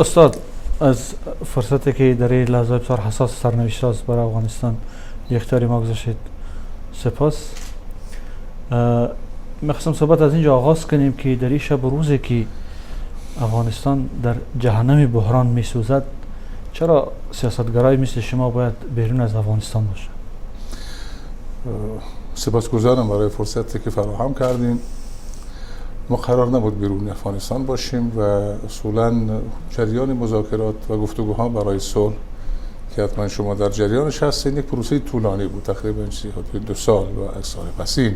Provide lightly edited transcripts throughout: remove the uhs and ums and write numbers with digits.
استاد از فرصتی که در این لحظه بسیار حساس سرنوشت راست برای افغانستان اختیاری ما گذاشتید سپاس. میخواستم صحبت از اینجا آغاز کنیم که در این شب و روزی که افغانستان در جهنم بحران میسوزد چرا سیاستگرای مثل شما باید بیرون از افغانستان باشه؟ سپاسگزارم برای فرصتی که فراهم کردین. ما قرار نبود بیرون افغانستان باشیم و اصولا جریان مذاکرات و گفتگوها برای صلح که حتما شما در جریانش هستین یک پروسه طولانی بود، تقریبا 2 سال و اکثر. پس این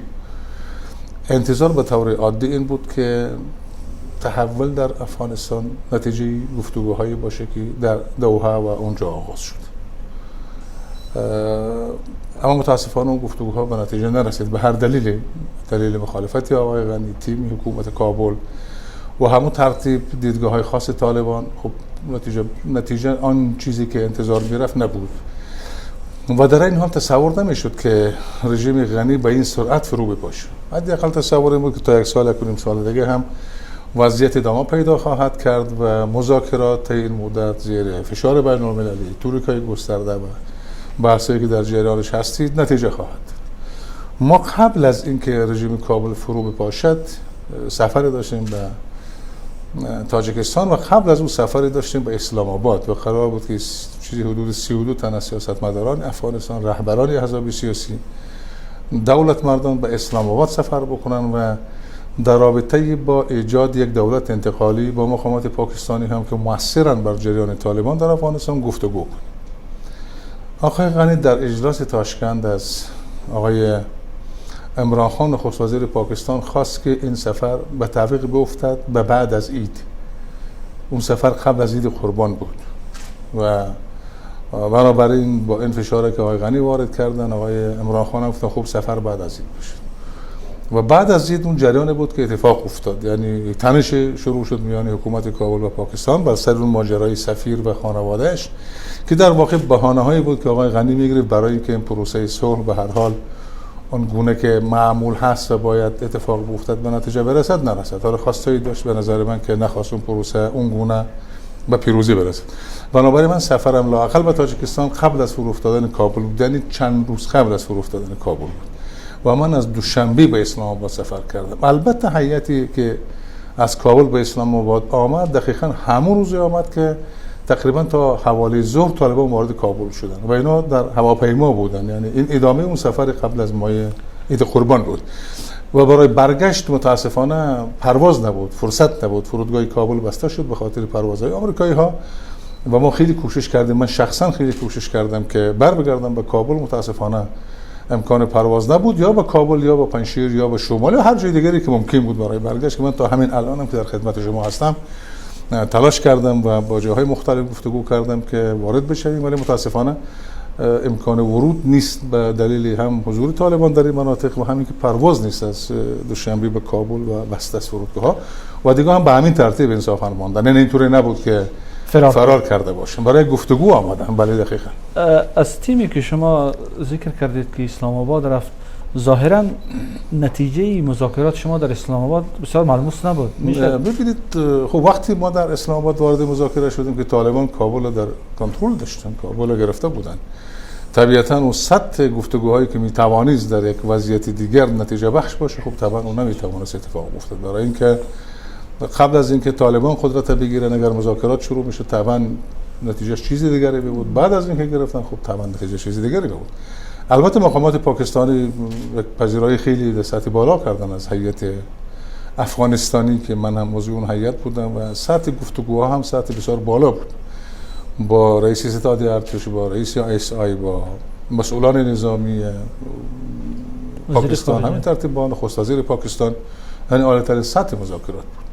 انتظار به طور عادی این بود که تحول در افغانستان نتیجه گفتگوهایی باشه که در دوحه و اونجا آغاز شد. اما متاسفانه اون گفتگوها به نتیجه نرسید به هر دلیل مخالفتی آقای غنی، تیم حکومت کابل و همون ترتیب دیدگاه‌های خاص طالبان. خب نتیجه آن چیزی که انتظار میرفت نبود و در این حال تصور نمیشد که رژیم غنی به این سرعت فرو بپاشه. حداقل تصور این بود که تا 1 سال کنیم سال دیگه هم وضعیت ادامه پیدا خواهد کرد و مذاکرات این مدت زیر فشار بین‌المللی، توریکای گسترده و بحثایی که در جریانش هستید نتیجه خواهد. ما قبل از اینکه رژیم کابل فرو بپاشد سفری داشتیم به تاجیکستان و قبل از اون سفری داشتیم به اسلام آباد و قرار بود که چیزی حدود 32 تن از سیاستمداران افغانستان، رهبران احزاب سیاسی، دولت مردان به اسلام آباد سفر بکنن و در رابطه با ایجاد یک دولت انتقالی با مقامات پاکستانی هم که مؤثرن بر جریان طالبان در افغانستان گفتگو کنیم. آقای غنی در اجلاس تاشکند از آقای عمران خان نخست وزیر پاکستان خواست که این سفر به تعویق بیفتد به بعد از عید. اون سفر قبل از عید قربان بود و بنابراین با این فشاری که آقای غنی وارد کردن آقای عمران خان هم گفتن خوب سفر بعد از عید باشه و بعد از عید اون جریان بود که اتفاق افتاد. یعنی تنش شروع شد میان حکومت کابل و پاکستان بر سر اون ماجرای سفیر و خانواده‌اش که در واقع بهانه‌هایی بود که آقای غنی میگرفت برای اینکه این پروسه صلح به هر حال اون گونه که معمول هست و باید اتفاق بیفتد به نتیجه برسد نرسد. حالا خواستایی داشت به نظر من که نخواست اون پروسه اون گونه به پیروزی برسد. بنابراین من سفرم لااقل به تاجیکستان قبل از فرو افتادن کابل بود، یعنی چند روز قبل از فرو افتادن کابل بود و من از دوشنبه به اسلام آباد سفر کردم. البته هیئتی که از کابل به اسلام آباد آمد دقیقاً همون روزی آمد که تقریبا تا حوالی ظهر طالبان وارد کابل شدن و اینا در هواپیما بودن. یعنی این ادامه اون سفر قبل از ماه عید قربان بود و برای برگشت متاسفانه پرواز نبود، فرصت نبود. فرودگاه کابل بسته شد به خاطر پروازهای آمریکایی ها و ما خیلی کوشش کردیم، من شخصا خیلی کوشش کردم که بگردم به کابل. متاسفانه امکان پرواز نبود، یا به کابل یا به پنجشیر یا به شمال یا هر جای دیگری که ممکن بود برای برگشت. که من تا همین الانم که در خدمت شما هستم تلاش کردم و با جاهای مختلف گفتگو کردم که وارد بشویم، ولی متاسفانه امکان ورود نیست به دلیل هم حضور طالبان در این مناطق و همین که پرواز نیست از دوشنبه به کابل و بسته از فرودگاه‌ها و دیگه هم به همین ترتیب انصافا ماندن. نه اینطوری نبود که فرار کرده باشم، برای گفتگو آمدم. بله دقیقاً. از تیمی که شما ذکر کردید که اسلام آباد رفت، ظاهرا نتیجه مذاکرات شما در اسلام آباد بسیار ملموس نبود. ببینید خب وقتی ما در اسلام آباد وارد مذاکره شدیم که طالبان کابل در کنترل داشتن، کابل گرفته بودن، طبیعتاً اون سطح گفتگوهایی که میتوانست در یک وضعیت دیگر نتیجه بخش باشه خب طبعا اون نمیتوانست اتفاق بیفتد. برای اینکه قبل از اینکه طالبان قدرت بگیرن اگر مذاکرات شروع میشه طبعا نتیجه چیزی دیگری بود، بعد از اینکه گرفتن خب طبعا نتیجه چیزی دیگری بود. البته مقامات پاکستانی پذیرایی خیلی در سطح بالا کردن از هیئت افغانستانی که من هم عضو اون هیئت بودم و سطح گفتگوها هم سطح بسیار بالا بود، با رئیس ستاد ارتش، با رئیس ISI، با مسئولان نظامی پاکستان، همین ترتیب با نخست وزیر پاکستان. یعنی عالی‌ترین سطح مذاکرات بود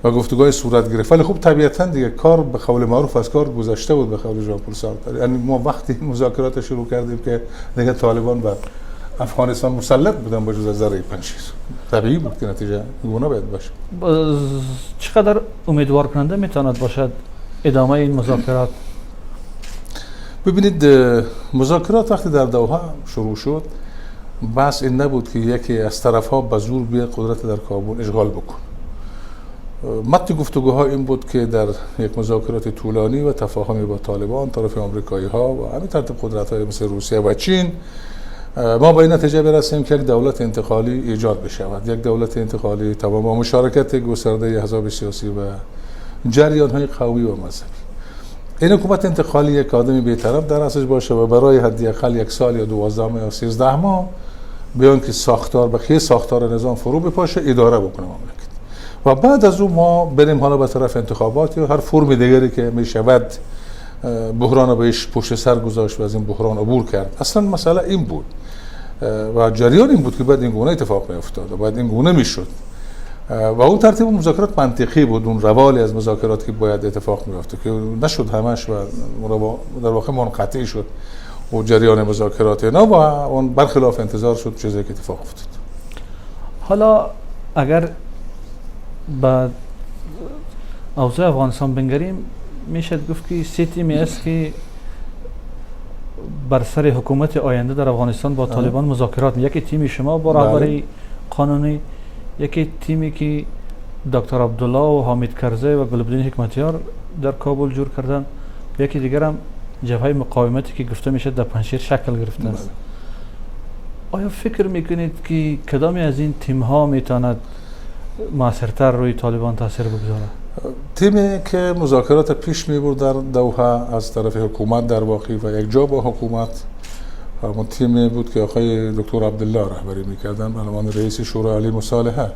و گفتگوهای صورت گرفت. ولی خب طبیعتاً دیگه کار به قول معروف از کار گذشته بود به قول ژان پل سارتر. یعنی ما وقتی مذاکرات شروع کردیم که دیگه طالبان بر افغانستان مسلط بودن با جز از ذره پنشیر، طبیعی بود که نتیجه گونه باید باشه. چقدر امیدوار کننده میتواند باشد ادامه این مذاکرات؟ ببینید مذاکرات وقتی در دوحه شروع شد بحث این نبود که یکی از طرف‌ها به زور بیاد قدرت در کابل اشغال بکنه. متن گفتگوها این بود که در یک مذاکرات طولانی و تفاهمی با طالبان طرف آمریکایی ها و همین ترتیب قدرت های مثل روسیه و چین ما به این نتیجه برسیم که یک دولت انتقالی ایجاد بشود. یک دولت انتقالی تمام با مشارکت گسترده احزاب سیاسی و جریان های قومی و مذهبی. این حکومت انتقالی یک آدمی بی‌طرف در اصلش باشه و برای حداقل 1 سال یا 12 ماه یا 13 ماه بیان که بقیه ساختار نظام فرو بپاشه اداره بکنه مملکت و بعد از اون ما بریم حالا به طرف انتخابات یا هر فرم دیگری که میشود بحران بهش پشت سر گذاشت و از این بحران عبور کرد. اصلا مسئله این بود و جریان این بود که بعد این گونه اتفاق میافتاد و بعد این گونه میشد و اون ترتیب مذاکرات منطقی بود، اون روالی از مذاکرات که باید اتفاق میافتاد که نشد همش و در واقع منقطع شد و جریان مذاکرات اینا و اون برخلاف انتظار شد چیزی که اتفاق افتاد. حالا اگر با اوضاع افغانستان بنگریم میشه گفت که 3 تیمی است که بر سر حکومت آینده در افغانستان با طالبان مذاکرات. یکی تیم شما با رهبری قانونی، یکی تیمی که دکتر عبدالله و حامد کرزی و گلبدین حکمتیار در کابل جور کردن، یکی دیگر هم جبهه مقاومتی که گفته میشه در پنجشیر شکل گرفته است. آیا فکر میکنید که کدامی از این تیم ها میتواند موثرتر روی طالبان تاثیر بگذاره؟ تیمی که مذاکرات پیش میبرد در دوحه از طرف حکومت در واقع و یک جا با حکومت، همون تیمی بود که آقای دکتر عبدالله رهبری میکردن به عنوان رئیس شورای علی مصالحه.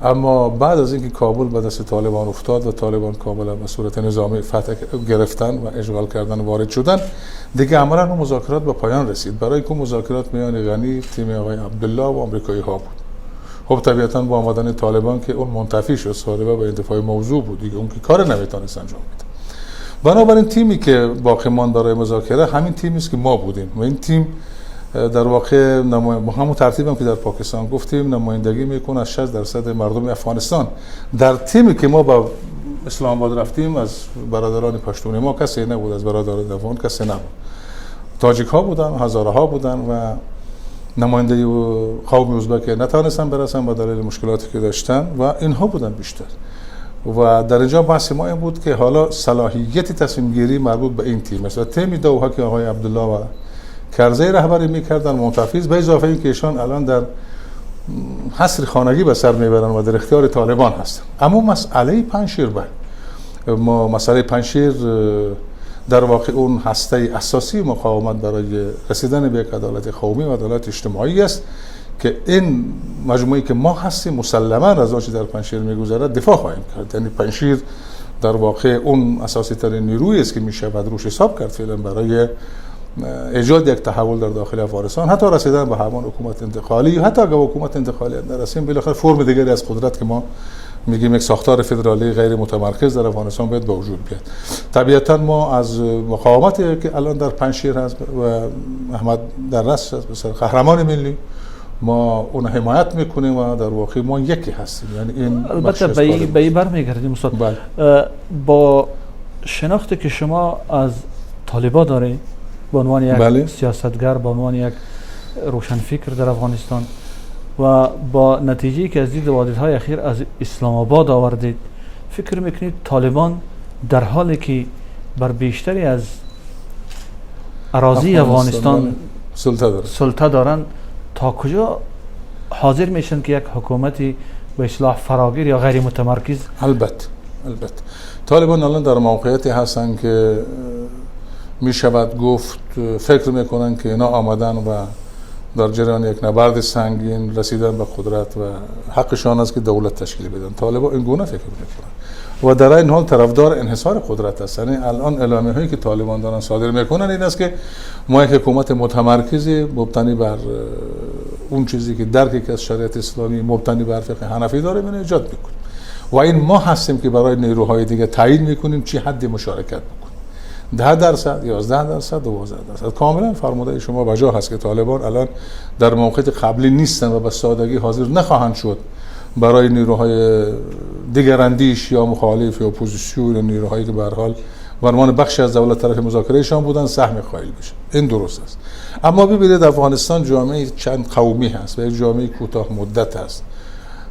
اما بعد از اینکه کابل به دست طالبان افتاد و طالبان کابل به صورت نظامی فتح گرفتن و اشغال کردن وارد شدن، دیگه عملاً اون مذاکرات به پایان رسید. برای که مذاکرات میان غنی، تیم آقای عبدالله و آمریکایی ها بود. خب طبیعتاً با آمدن طالبان که اون منتفی شد، صاحب به انتفاع موضوع بود دیگه، اون که کار نمیتونست انجام بده. بنابراین تیمی که باقی ماند برای مذاکره همین تیمی است که ما بودیم و این تیم در واقع با همون ترتیبم که در پاکستان گفتیم نمایندگی میکنه از 60% مردم افغانستان. در تیمی که ما با اسلام آباد رفتیم از برادران پشتون ما کسی نبود، از برادران افغان کسی نبود. تاجیک ها بودن، هزاره ها بودن و نماینده قوم ازبک نتونستن برسن با دلیل مشکلاتی که داشتن و اینها بودن بیشتر. و در اینجا بحث ما این بود که حالا صلاحیت تصمیم گیری مربوط به این تیم است و تیم دوحه که آقای عبدالله و کرزی رهبری میکردن منتفیض، به اضافه این که ایشان الان در حصر خانگی به سر میبرن و در اختیار طالبان هستن. اما مسئله پنجشیر ما مسئله پنجشیر در واقع اون هسته اساسی مقاومت برای رسیدن به یک عدالت قومی و عدالت اجتماعی است که این مجموعی که ما هستیم مسلما از آنچه در پنجشیر میگذرد دفاع خواهیم کرد. یعنی پنجشیر در واقع اون اساسی ترین نیرویی است که میشه بعد روش حساب کرد فعلا برای ایجاد یک تحول در داخل افغانستان، حتی رسیدن به همون حکومت انتقالی، حتی اگه حکومت انتقالی نرسیم بالاخره فرم دیگری از قدرت که ما میگیم یک ساختار فدرالی غیر متمرکز در افغانستان باید به وجود بیاد. طبیعتا ما از مقاومتی که الان در پنجشیر هست و احمد در رأس است قهرمان ملی ما اون حمایت میکنیم و در واقع ما یکی هستیم. یعنی این البته به این برمیگردیم استاد. با شناختی که شما از طالبان دارید به عنوان یک سیاستگر، به عنوان یک روشنفکر در افغانستان و با نتیجه‌ای که از دید واحدهای اخیر از اسلام آباد آوردید، فکر میکنید طالبان در حالی که بر بیشتری از اراضی افغانستان سلطه دارن تا کجا حاضر میشن که یک حکومتی به اصطلاح فراگیر یا غیر متمرکز؟ البته طالبان الان در موقعیتی هستن که می شود گفت فکر میکنن که اینا آمدن و در جریان یک نبرد سنگین رسیدن به قدرت و حقشان است که دولت تشکیل بدن. طالبان این گونه فکر میکنن و در این حال طرفدار انحصار قدرت هستند. یعنی الان اعلامیه هایی که طالبان دارن صادر میکنن این است که ما یک حکومت متمرکزی مبتنی بر اون چیزی که درکی که از شریعت اسلامی مبتنی بر فقه حنفی داره من ایجاد میکنیم و این ما هستیم که برای نیروهای دیگه تعیین میکنیم چی حد مشارکت بکنیم. 10%، 11%، 12%. کاملا فرموده شما بجا هست که طالبان الان در موقعیت قبلی نیستن و به سادگی حاضر نخواهند شد برای نیروهای دیگر اندیش یا مخالف یا اپوزیسیون یا نیروهایی که به هر حال به عنوان بخشی از دولت طرف مذاکرهشان بودن سهم قائل بشه. این درست است. اما ببینید افغانستان جامعه چند قومی هست و یک جامعه کوتاه مدت است.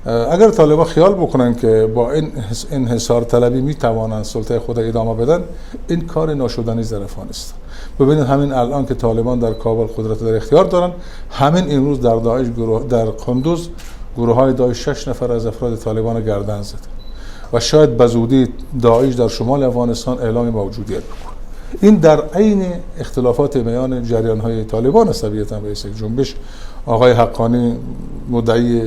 اگر طالبان خیال بکنن که با این انحصار طلبی میتوانند سلطه خود ادامه بدن، این کار ناشدنی است در افغانستان. ببینید همین الان که طالبان در کابل قدرت در اختیار دارن، همین امروز در داعش در قندوز گروه های داعش 6 نفر از افراد طالبان گردن زد و شاید به زودی داعش در شمال افغانستان اعلام موجودیت بکنه. این در عین اختلافات میان جریان های طالبان است. طبیعتاً رئیس جنبش آقای حقانی مدعی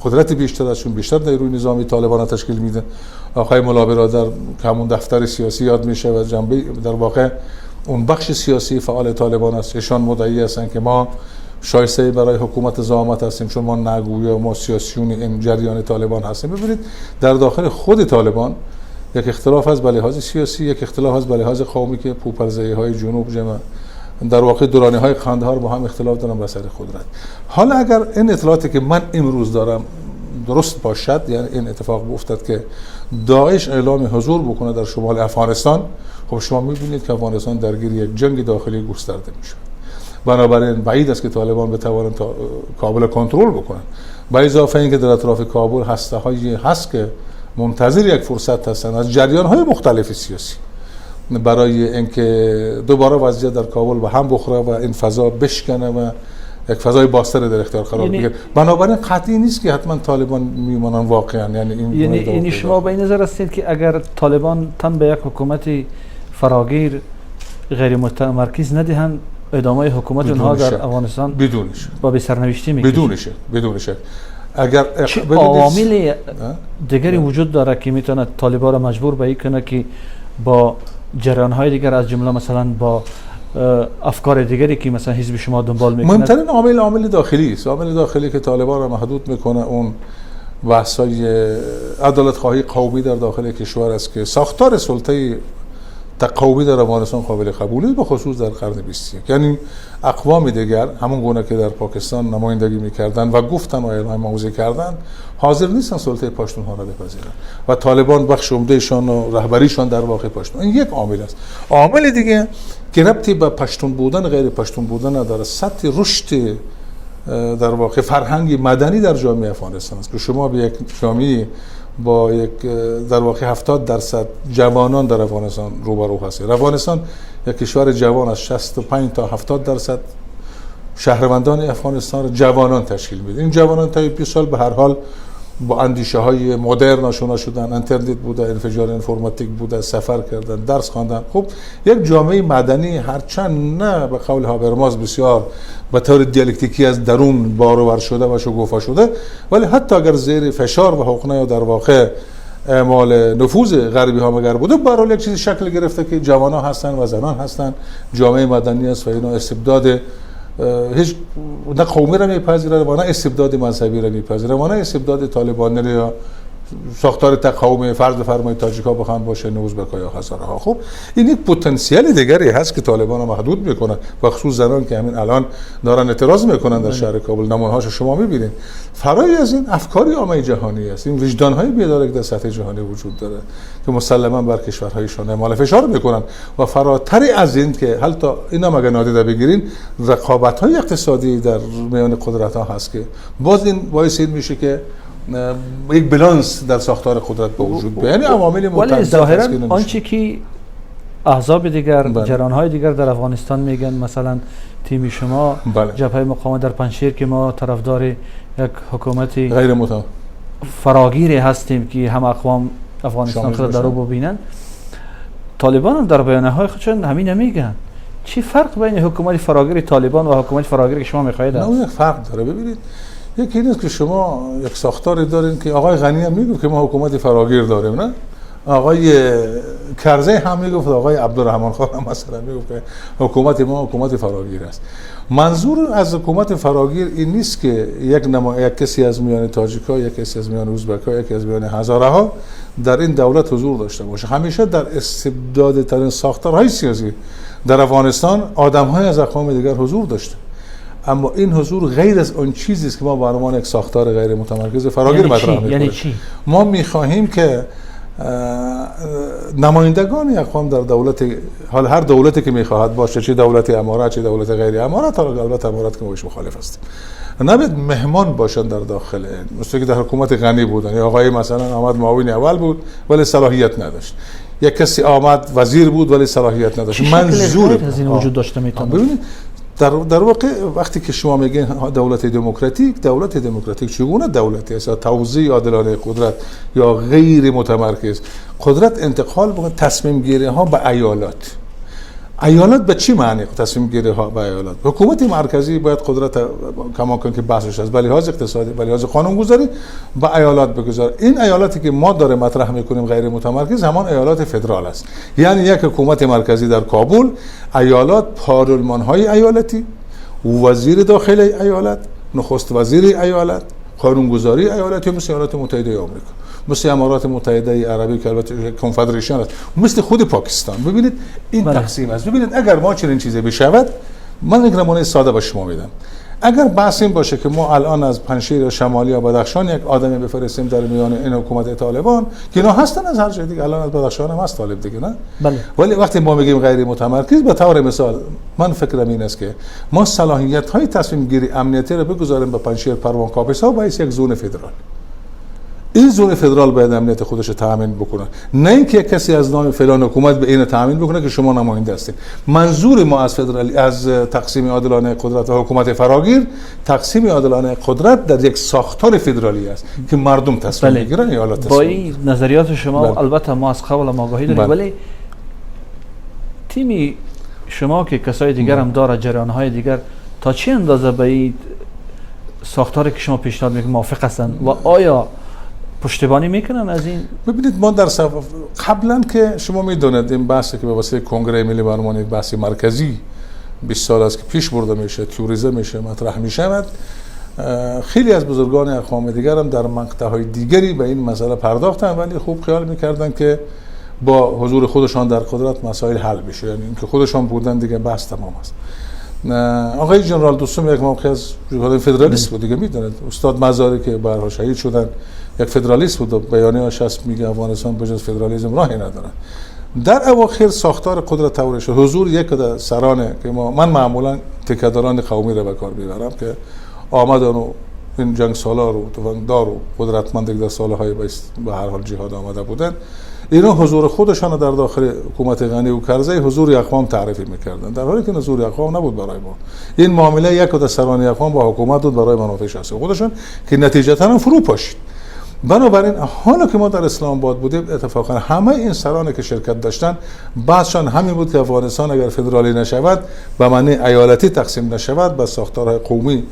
قدرت بیشتر ازشون، بیشتر نیروی نظامی طالبان تشکیل میده. آقای ملا برادر که همون دفتر سیاسی یاد میشه و جنبه در واقع اون بخش سیاسی فعال طالبان است، ایشان مدعی هستند که ما شایسته برای حکومت زعامت هستیم چون ما نگویا، ما سیاسیون این جریان طالبان هستیم. ببینید در داخل خود طالبان یک اختلاف هست به لحاظ سیاسی، یک اختلاف هست به لحاظ قومی که پوپرزه‌های جنوب جمع در واقع دورانی‌های قندهار با هم اختلاف دارن به سر قدرت. حالا اگر این اطلاعاتی که من امروز دارم درست باشد، یعنی این اتفاق افتاد که داعش اعلام حضور بکنه در شمال افغانستان، خب شما می‌بینید که افغانستان درگیر یک جنگ داخلی گسترده میشه. بنابراین بعید است که طالبان بتوانند کابل کنترل بکنن. با اضافه اینکه در اطراف کابل هسته‌هایی هست که منتظر یک فرصت هستند از جریان‌های مختلف سیاسی برای اینکه دوباره وضعیت در کابل به هم بخوره و این فضا بشکنه و یک فضای باستر در اختیار قرار بگیره. بنابراین قطعی نیست که حتما طالبان میمونن واقعا. یعنی شما به این نظر هستید که اگر طالبان تن به یک حکومت فراگیر غیر متمرکز ندهند، ادامه حکومت اونها در افغانستان بدونش با به سرنوشتی میکشه؟ بدونش اگر عوامل دیگری وجود داره که میتونه طالبان را مجبور به این کنه که با جریان‌های دیگر از جمله مثلا با افکار دیگری که مثلا حزب شما دنبال میکنه؟ مهمترین عامل داخلی است. عامل داخلی که طالبان را محدود میکنه اون بحث‌های عدالت خواهی قومی در داخل کشور است که ساختار سلطه تقوی در افغانستان قابل قبولی به خصوص در قرن 21. یعنی اقوام دیگر همون گونه که در پاکستان نمایندگی میکردن و گفتن و اعلام موضع کردن، حاضر نیستن سلطه پشتون ها را بپذیرن و طالبان بخش عمدهشان و رهبریشان در واقع پشتون. این یک عامل است. عامل دیگه که ربطی به پشتون بودن غیر پشتون بودن نداره، سطح رشد در واقع فرهنگی مدنی در جامعه افغانستان است که شما به یک جامعه با یک در واقع 70% جوانان در افغانستان روبرو هستید. افغانستان یک کشور جوان از 65 تا 70% شهروندان افغانستان جوانان تشکیل میده. این جوانان تا 20 سال به هر حال با اندیشه های مدرن آشنا شدن، اینترنت بوده، انفجار انفرماتیک بوده، سفر کردن، درس خواندن. خب یک جامعه مدنی هرچند نه به قول هابرماس بسیار به طور دیالکتیکی از درون بارور شده و شکوفا شده، ولی حتی اگر زیر فشار و حقنه و در واقع اعمال نفوذ غربی ها مگر بوده، به هر حال یک چیزی شکل گرفته که جوانان هستن و زنان هستن، جامعه مدنی است و اینا استبداد هیچ نه قومی را میپذیره و نه استبداد مذهبی را میپذیره و نه استبداد طالبانی یا ساختار تقاوم فرض فرمای تاجیک‌ها بخوام باشه، نوزبک‌ها یا هزارها. خب این یک پتانسیل دیگری هست که طالبان رو محدود میکنن و خصوص زنان که همین الان دارن اعتراض میکنن در شهر کابل. نمونه‌هاش شما میبینید. فرای از این افکاری عامه جهانی است، این وجدان‌های بیدار که در سطح جهانی وجود داره که مسلماً بر کشورهایشان اعمال فشار میکنن و فراتر از این که حتی اینا مگه نادیده بگیرین رقابت‌های اقتصادی در میان قدرت‌ها هست که باز این باعث این میشه که یک بالانس در ساختار قدرت به وجود بیاد. یعنی عوامل متعدد. ولی ظاهرا آنچه که احزاب دیگر جریان‌های دیگر در افغانستان میگن، مثلا تیم شما جبهه مقاومت در پنجشیر که ما طرفدار یک حکومتی غیر متمرکز فراگیری هستیم که هم اقوام افغانستان خود در رو ببینن، طالبان هم در بیانیه‌های خودشون همین میگن. چی فرق بین حکومت فراگیر طالبان و حکومت فراگیر که شما می‌خواهید؟ نه، یک فرق داره. ببینید یکی این است که شما یک ساختاری دارین که آقای غنی هم میگفت که ما حکومت فراگیر داریم، نه؟ آقای کرزی هم میگفت، آقای عبدالرحمن خان هم مثلا میگفت که حکومت ما حکومت فراگیر است. منظور از حکومت فراگیر این نیست که یک کسی از میان تاجیک‌ها، یک کسی از میان ازبک‌ها، یک از میان هزاره‌ها در این دولت حضور داشته باشه. همیشه در استبداد ترین ساختارهای سیاسی در افغانستان آدم‌های از اقوام دیگر حضور داشته. اما این حضور غیر از اون چیزی است که ما به عنوان یک ساختار غیر متمرکز فراگیر مطرح می‌کنیم. یعنی چی؟ ما می‌خواهیم که نمایندگان اقوام در دولت، حال هر دولتی که می‌خواهد باشه، چه دولت امارت چه دولت غیر امارت، حالا البته امارت که ما بهش مخالف هستیم، نباید مهمان باشن در داخل این. مثل که در حکومت غنی بودن، یا آقای مثلا آمد معاون اول بود ولی صلاحیت نداشت، یا کسی آمد وزیر بود ولی صلاحیت نداشت. منظور از این وجود داشته میتونه. ببینید در واقع وقتی که شما میگین دولت دموکراتیک چگونه دولتی است؟ توزیع عادلانه قدرت یا غیر متمرکز؟ قدرت انتقال به تصمیم گیری ها به ایالات به چی معنی تصمیم گیری ها به ایالات؟ حکومت مرکزی باید قدرت کما کنه که بحثش است، ولی لحاظ اقتصادی، ولی لحاظ قانون گذاری به ایالات بگذار. این ایالاتی که ما داره مطرح میکنیم غیر متمرکز همان ایالات فدرال است. یعنی یک حکومت مرکزی در کابل، ایالات، پارلمان های ایالتی، وزیر داخلی ایالت، نخست وزیر ایالت، قانون گذاری ایالتی، مثل ایالات متحده آمریکا، مثل امارات متحده عربی که البته کنفدریشن است، مثل خود پاکستان. ببینید این تقسیم است. ببینید اگر ما چنین چیزی بشود، من یک نمونه ساده به شما میدم. اگر بحث این باشه که ما الان از پنجشیر شمالی یا بدخشان یک آدمی بفرستیم در میان این حکومت طالبان که اینا هستن از هر جای دیگه، الان از بدخشان هم هست طالب دیگه، نه؟ بله. ولی وقتی ما میگیم غیر متمرکز، به طور مثال من فکرم این است که ما صلاحیت های تصمیم گیری امنیتی رو بگذاریم به پنجشیر، پروان، کاپیسا و یک زون فدرال. این زون فدرال باید امنیت خودش تامین بکنه، نه اینکه کسی از نام فلان حکومت به این تامین بکنه که شما نماینده هستید. منظور ما از فدرالی، از تقسیم عادلانه قدرت و حکومت فراگیر، تقسیم عادلانه قدرت در یک ساختار فدرالی است که مردم تصمیم میگیرن. ایالات تصمیم. با این نظریات شما البته ما از قبل آگاهی داریم، ولی تیمی شما که کسای دیگر هم داره، جریان‌های دیگر، تا چه اندازه به این ساختاری که شما پیشنهاد میکنید موافق هستند و آیا پشتیبانی میکنن از این؟ ببینید ما در قبلا که شما میدونید این بحثی که به واسطه کنگره ملی برنامه یک بحث مرکزی 20 سال است که پیش برده میشه، تئوریزه میشه، مطرح میشود، خیلی از بزرگان اقوام دیگر هم در مقطع‌های دیگری به این مسئله پرداختن، ولی خوب خیال میکردن که با حضور خودشان در قدرت مسائل حل بشه، یعنی اینکه خودشان بودن دیگه بحث تمام است. آقای جنرال دوستم یک موقع از فدرالیست بود دیگه، میدونید استاد مزاری که به هر حال شهید شدن، یک فدرالیست بود و بیانیه‌اش هست میگه افغانستان بجز فدرالیسم راهی نداره. در اواخر ساختار قدرت طوری شد، حضور یک از سرانه که من معمولا تکداران قومی رو به کار میبرم که آمدن و این جنگ سالار و تفنگدار و قدرتمند در سالهای به هر حال جهاد آمده بودن، اینا حضور خودشان در داخل حکومت غنی و کرزی حضور اقوام تعریف میکردن، در حالی که حضور اقوام نبود برای ما. این معامله یک از سران اقوام با حکومت بود برای منافع شخصی خودشان که نتیجتا هم فرو پاشید. بنابراین حالا که ما در اسلام آباد بودیم، اتفاقا همه این سرانی که شرکت داشتن بعضشان همین بود که افغانستان اگر فدرالی نشود، به معنی ایالتی تقسیم نشود، به ساختارهای قومی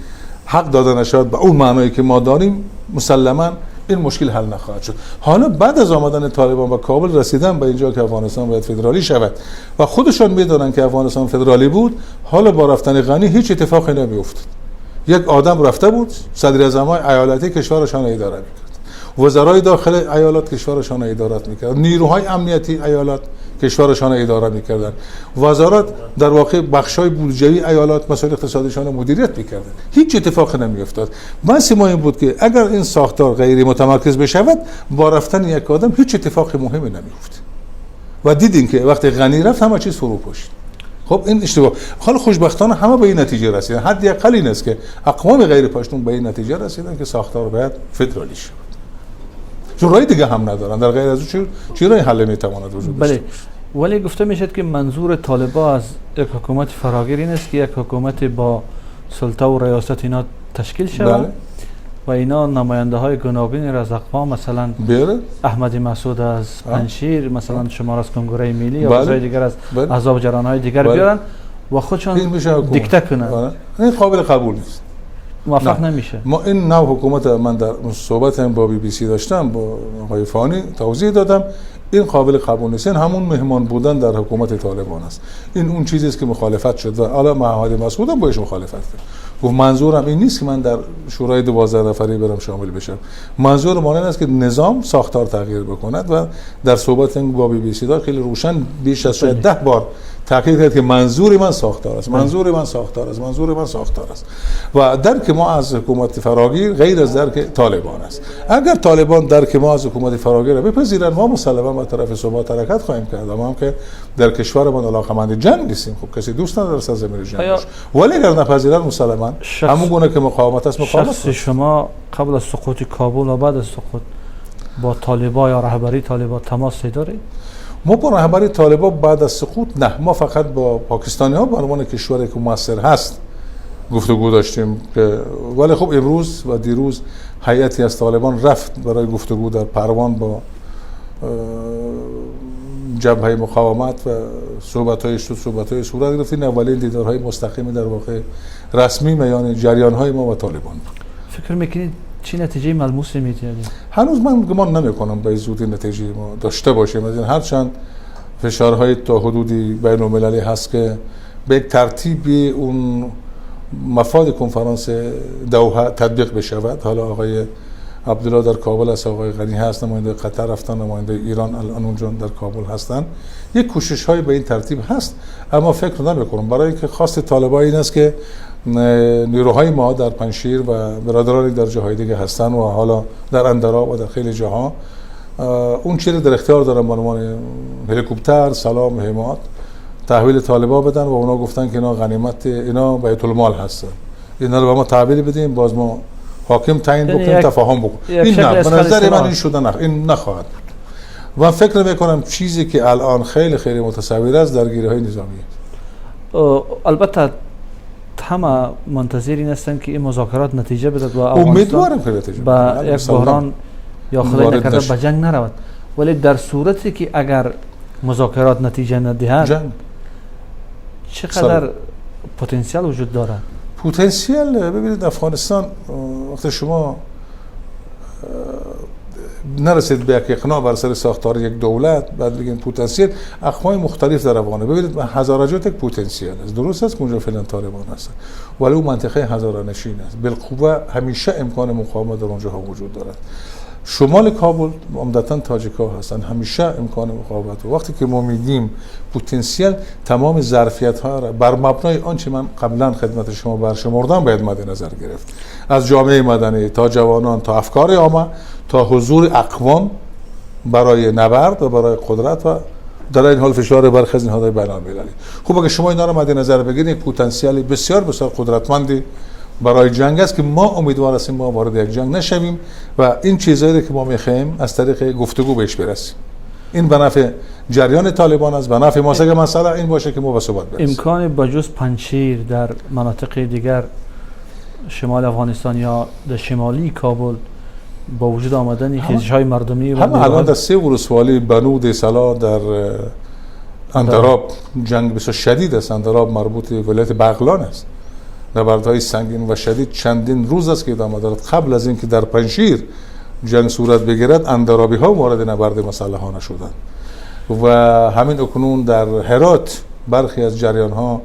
حق داده نشود به اون معنایی که ما داریم، مسلما این مشکل حل نخواهد شد. حالا بعد از آمدن طالبان به کابل رسیدن به اینجا که افغانستان باید فدرالی شود و خودشان میدونن که افغانستان فدرالی بود، حالا با رفتن غنی هیچ اتفاقی نمیافتاد. یک آدم رفته بود، صدر اعظمای ایالتی کشورشان اداره میکرد، وزرای داخل ایالات کشورشان ادارات میکرد، نیروهای امنیتی ایالات کشورشان اداره میکردن، وزارات در واقع بخشای بودجه‌ای ایالات مسائل اقتصادیشان مدیریت میکردن، هیچ اتفاقی نمیافتاد. بحث ما این بود که اگر این ساختار غیر متمرکز بشود، با رفتن یک آدم هیچ اتفاق مهمی نمیافت و دیدین که وقتی غنی رفت همه چیز فرو پاشید. خب این اشتباه. حالا خوشبختانه همه به این نتیجه رسیدن، حداقل این است که اقوام غیر پشتون به این نتیجه رسیدن که ساختار باید فدرالی شود، چون راه دیگه هم ندارن. در غیر از اون چی راه حل میتواند وجود داشته باشه؟ ولی گفته میشد که منظور طالبان از یک حکومت فراگیر این است که یک حکومت با سلطه و ریاست اینا تشکیل شود. بله. و اینا نماینده های گوناگونی را از اقوام، مثلا بیاره احمدی مسعود از پنجشیر، مثلا شما از کنگره ملی یا بله. وزرای دیگر از بله. احزاب جرانهای دیگر بله. بیارن و خودشان دیکته کنن. این قابل قبول نیست، موفق نمیشه. ما این نوع حکومت، من در صحبت هم با BBC داشتم، با آقای فانی توضیح دادم، این قابل قبول نیست. این همون مهمان بودن در حکومت طالبان است. این اون چیزی است که مخالفت شد و حالا احمدی مسعود هم باش مخالفت کرد. گفت منظورم این نیست که من در شورای 12 نفره برم شامل بشم، منظور ما این است که نظام ساختار تغییر بکند و در صحبت با BBC دار خیلی روشن بیش از 10 بار تاکید کرد که منظور من ساختار است، منظور من ساختار است، منظور من ساختار است. و درک ما از حکومت فراگیر غیر از درک طالبان است. اگر طالبان درک ما از حکومت فراگیر را بپذیرند، ما مسلما به طرف ثبات حرکت خواهیم کرد. اما هم که در کشورمان علاقمند جنگ نیستیم، خب کسی دوست نداره سرزمین جنگ باشه، ولی اگر نپذیرد مسلماً همون گونه که مقاومت است مقاومت. شخص شما قبل از سقوط کابل و بعد از سقوط با طالبان یا رهبری طالبان تماسی دارید؟ ما با رهبری طالبان بعد از سقوط نه، ما فقط با پاکستانی ها به عنوان کشوری که موثر هست گفتگو داشتیم که ولی خب امروز و دیروز هیئتی از طالبان رفت برای گفتگو در پروان با جبهه مقاومت و صحبت‌های صورت گرفت. این اولین دیدارهای مستقیم در واقع رسمی میان جریان‌های ما و طالبان. فکر می‌کنید چه نتیجه ملموسی می‌گیرید؟ هنوز من گمان نمی‌کنم به زودی نتیجه ما داشته باشیم. از این هرچند فشارهای تا حدودی بین‌المللی هست که به یک ترتیبی اون مفاد کنفرانس دوحه تطبیق بشود. حالا آقای عبدالله در کابل است، آقای غنی هست، نماینده قطر رفتن، نماینده ایران الان اونجا در کابل هستن. یک کوشش های به این ترتیب هست، اما فکر نمی‌کنم برای اینکه خواست طالبان این است که نیروهای ما در پنجشیر و برادرانی در جاهای دیگه هستن و حالا در اندراب و در خیلی جاها اون چیزی در اختیار دارن به عنوان هلیکوپتر، سلام، حمایت تحویل طالبان بدن و اونا گفتن که اینا غنیمت، اینا بیت المال هستن، اینا رو به ما تحویل بدیم، باز ما حاکم تعیین بکنیم، تفاهم بکنیم. این نه، به نظر من این شده نه، این نخواهد بود. و فکر میکنم چیزی که الان خیلی خیلی متصور است درگیری‌های نظامی. البته همه منتظر این هستند که این مذاکرات نتیجه بدهد و امیدوارم که نتیجه با یک بحران یا خدای نکرده به جنگ نرود. ولی در صورتی که اگر مذاکرات نتیجه ندهد چقدر پتانسیل وجود دارد؟ پتانسیل ببینید افغانستان وقتی شما نرسید به یک اقناع بر سر ساختار یک دولت بعد بگین پتانسیل، اقوام مختلف در افغانستان ببینید هزارجات یک پتانسیل است. درست است که اونجا فعلا طالبان هستن ولی اون منطقه هزارانشین است، بالقوه همیشه امکان مقاومت در اونجا وجود دارد. شمال کابل عمدتاً تاجیک‌ها هستن، همیشه امکان مقاومت. وقتی که ما میگیم پتانسیل، تمام ظرفیت‌ها را بر مبنای آنچه من قبلا خدمت شما برشمردم باید مد نظر گرفت، از جامعه مدنی تا جوانان تا افکار عامه تا حضور اقوام برای نبرد و برای قدرت و در این حال فشار برخی از نهادهای بین‌المللی. خب اگه شما اینا را مد نظر بگیرید، یک پتانسیل بسیار بسیار قدرتمندی برای جنگ است که ما امیدوار هستیم ما وارد یک جنگ نشویم و این چیزایی که ما می‌خوایم از طریق گفتگو بهش برسیم. این به نفع جریان طالبان است، به نفع ما. اگه مسئله این باشه که ما به ثبات برسیم. امکان بجز پنجشیر در مناطق دیگر شمال افغانستان یا در شمالی کابل با وجود آمدن خیزش‌های مردمی هم الان در 3 ولسوالی بنود سلا در اندراب جنگ بسیار شدید است. اندراب مربوط به ولایت بغلان است. نبردهای سنگین و شدید چندین روز است که ادامه دارد. قبل از اینکه در پنجشیر جنگ صورت بگیرد اندرابی ها وارد نبرد مسلحانه شدند و همین اکنون در هرات برخی از جریان ها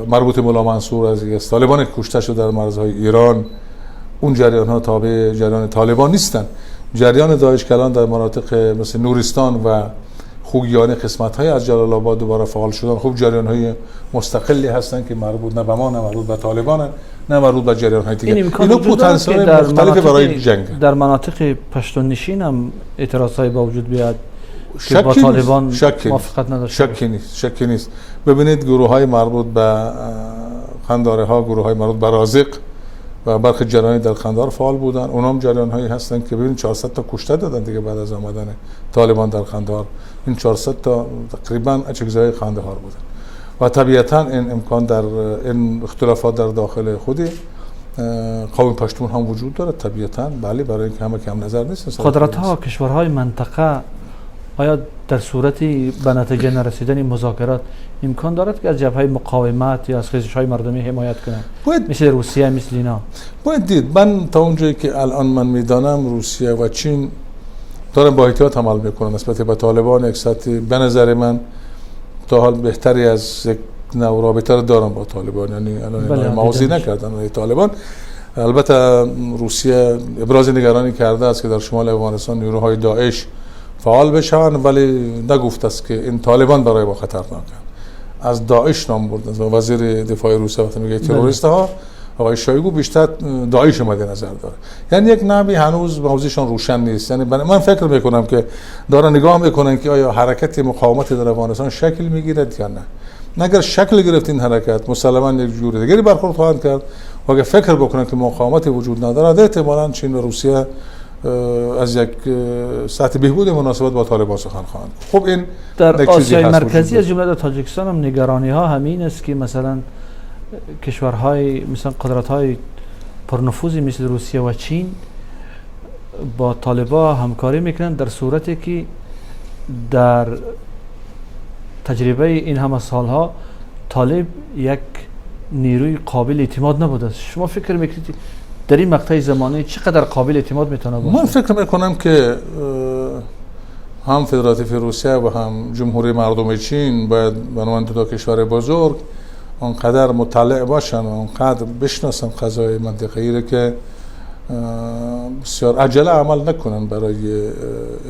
مربوط مولا منصور از طالبان کشته شده در مرزهای ایران، اون جریان ها تابع جریان طالبان نیستند. جریان داعش کلان در مناطق مثل نورستان و خوگیان قسمت های از جلال آباد دوباره فعال شدن. خوب جریان های مستقلی هستند که مربوط نه به ما، نه مربوط به طالبان، نه مربوط به جریان های دیگه. اینو پتانسیل مختلفی برای جنگ. در مناطق پشتون نشین هم اعتراض های با وجود بیاد که با طالبان موافقت نداشته. شکی نیست. ببینید گروه های مربوط به قنداره ها، گروه های مربوط به رازق و برخی جریان در قندهار فعال بودن. اونام جریان هایی هستن که ببینید 400 تا کشته دادن دیگه بعد از آمدن طالبان در قندهار. این 400 تا تقریبا اجزای قندهار بودن و طبیعتا این امکان در این اختلافات در داخل خود قوم پشتون هم وجود داره طبیعتا. بله، برای اینکه همه کم نظر نیست. قدرت ها کشورهای منطقه آیا در صورتی به نتیجه نرسیدن مذاکرات امکان دارد که از جبهه مقاومت یا از خیزش‌های مردمی حمایت کنند؟ مثل روسیه، مثل اینا. باید دید. من تا اونجایی که الان من میدانم روسیه و چین دارن با احتیاط عمل میکنن نسبت به طالبان. یک سطح به نظر من تا حال بهتری از یک نوع رابطه دارن با طالبان، یعنی الان موازی نکردن طالبان. البته روسیه ابراز نگرانی کرده است که در شمال افغانستان نیروهای داعش فعال بشن، ولی نگفته است که این طالبان برای ما خطرناکند. از داعش نام بردن و وزیر دفاع روسیه وقتی میگه تروریست ها آقای شایگو بیشتر داعش مد نظر داره. یعنی یک نبی هنوز موضوعشون روشن نیست. یعنی من فکر میکنم که دارن نگاه میکنن که آیا حرکت مقاومت در افغانستان شکل میگیرد یا نه. اگر شکل گرفت این حرکت مسلماً یک جور دیگری برخورد خواهند کرد و اگر فکر بکنن که مقاومت وجود ندارد احتمالاً چین و روسیه از یک سطح بهبود مناسبت با طالبان سخن خواهند. خب این در آسیای مرکزی از جمله در تاجیکستان هم نگرانی ها همین است که مثلا کشورهای مثلا قدرت‌های پرنفوذی مثل روسیه و چین با طالبان همکاری میکنند در صورتی که در تجربه این همه سالها طالب یک نیروی قابل اعتماد نبوده است. شما فکر میکنید در این مقطع زمانی چقدر قابل اعتماد میتونه باشه؟ من فکر میکنم که هم فدراتیو روسیه و هم جمهوری مردم چین باید به عنوان دو کشور بزرگ اونقدر مطلع باشن و اونقدر بشناسن قضای منطقه‌ای را که بسیار عجله عمل نکنن برای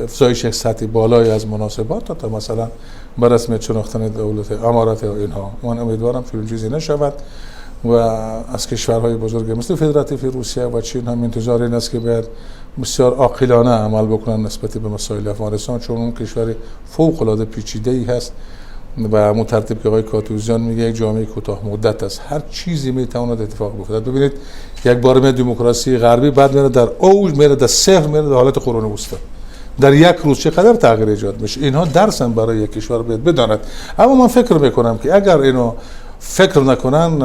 افزایش یک سطح بالای از مناسبات تا مثلا به رسمیت شناختن دولت امارات و اینها. من امیدوارم چنین چیزی نشود و از کشورهای بزرگ مثل فدراتیو روسیه و چین هم انتظار این است که باید بسیار عاقلانه عمل بکنن نسبت به مسائل افغانستان، چون اون کشور فوق العاده پیچیده‌ای هست و مترتب که آقای کاتوزیان میگه یک جامعه کوتاه مدت است، هر چیزی میتواند اتفاق بیفتد. ببینید یک بار می دموکراسی غربی بعد میره در اوج، میره در صفر، میره در حالت قرون وسطا، در یک روز چقدر تغییر ایجاد میشه. اینها درسن برای یک کشور باید بداند. اما من فکر میکنم که اگر اینو فکر نکنن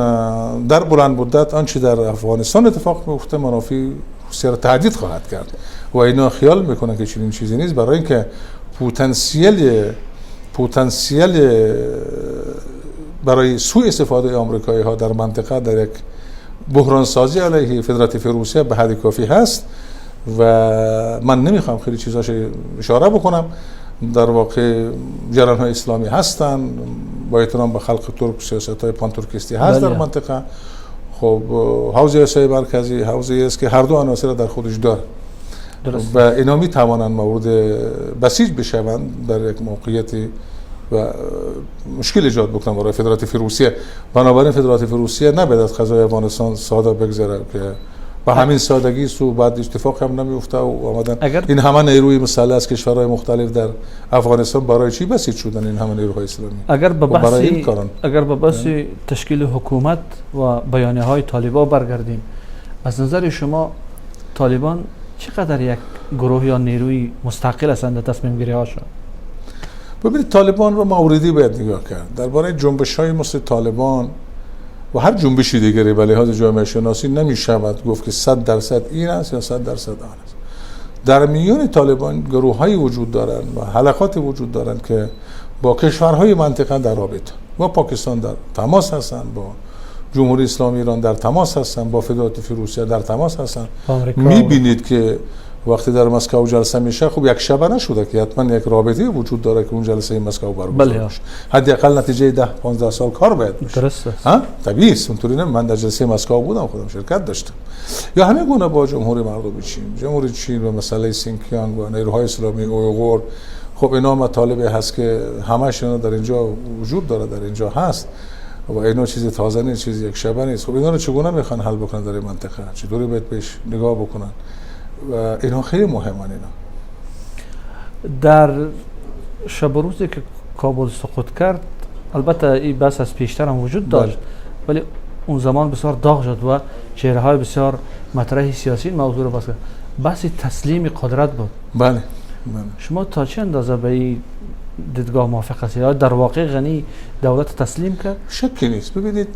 در بلند مدت آنچه در افغانستان اتفاق میفته منافع روسیه را تهدید خواهد کرد و اینا خیال میکنن که چنین چیزی نیست، برای اینکه پتانسیل برای سوء استفاده آمریکایی ها در منطقه در یک بحران سازی علیه فدراتیو روسیه به حد کافی هست و من نمیخوام خیلی چیزاش اشاره بکنم. در واقع جریان های اسلامی هستن، با احترام به خلق ترک سیاست های پان ترکیستی هست در منطقه. خب حوزه آسیای مرکزی حوزه‌ای است که هر دو عناصر در خودش داره و اینا می توانند مورد بسیج بشوند در یک موقعیتی و مشکل ایجاد بکنن برای فدراتیو روسیه. بنابراین فدراتیو روسیه نباید از قضای افغانستان ساده بگذره که با همین سادگی سو بعد اتفاق هم نمیفته و آمدن این همه نیروی مسلح از کشورهای مختلف در افغانستان برای چی بسیج شدن این همه نیروهای اسلامی؟ اگر به بحث تشکیل حکومت و بیانیه‌های طالبان برگردیم، از نظر شما طالبان چقدر یک گروه یا نیروی مستقل هستند در تصمیم گیری هاشون؟ ببینید طالبان رو موردی باید نگاه کرد. درباره جنبش‌های مثل طالبان و هر جنبشی دیگری به لحاظ جامعه شناسی نمی‌شود گفت که 100% این است یا 100% آن است. در میان طالبان گروه‌هایی وجود دارند و حلقات وجود دارند که با کشورهای منطقه در رابطه، با پاکستان در تماس هستند، با جمهوری اسلامی ایران در تماس هستند، با فدراتیو روسیه در تماس هستند. می‌بینید که وقتی در مسکو جلسه میشه خب یک شبه نشده که حتما یک رابطه وجود داره که اون جلسه این مسکو برگزار بشه. حداقل نتیجه 10-15 سال کار باید بشه. درسته. طبیعی است. اونطوری نه. من در جلسه مسکو بودم، خودم شرکت داشتم. یا همین گونه با جمهوری مردم چین، جمهوری چین و مسئله سینکیانگ و نیروهای اسلامی اویغور، خب اینا مطالبی هست که همش اینا در اینجا وجود داره، در اینجا هست و اینا چیزی تازه نیست، چیزی یک شبه نیست. خب اینا رو چگونه میخوان حل بکنن در این منطقه؟ چطوری باید بهش نگاه بکنن؟ و اینا خیلی مهمن. اینا در شب و روزی که کابل سقوط کرد، البته این بحث از پیشتر هم وجود داشت ولی اون زمان بسیار داغ شد و چهره های بسیار مطرح سیاسی این موضوع رو بحث تسلیم قدرت بود. بله. شما تا چه اندازه به این دیدگاه موافق هستید؟ یا در واقع غنی دولت تسلیم کرد؟ شکی نیست. ببینید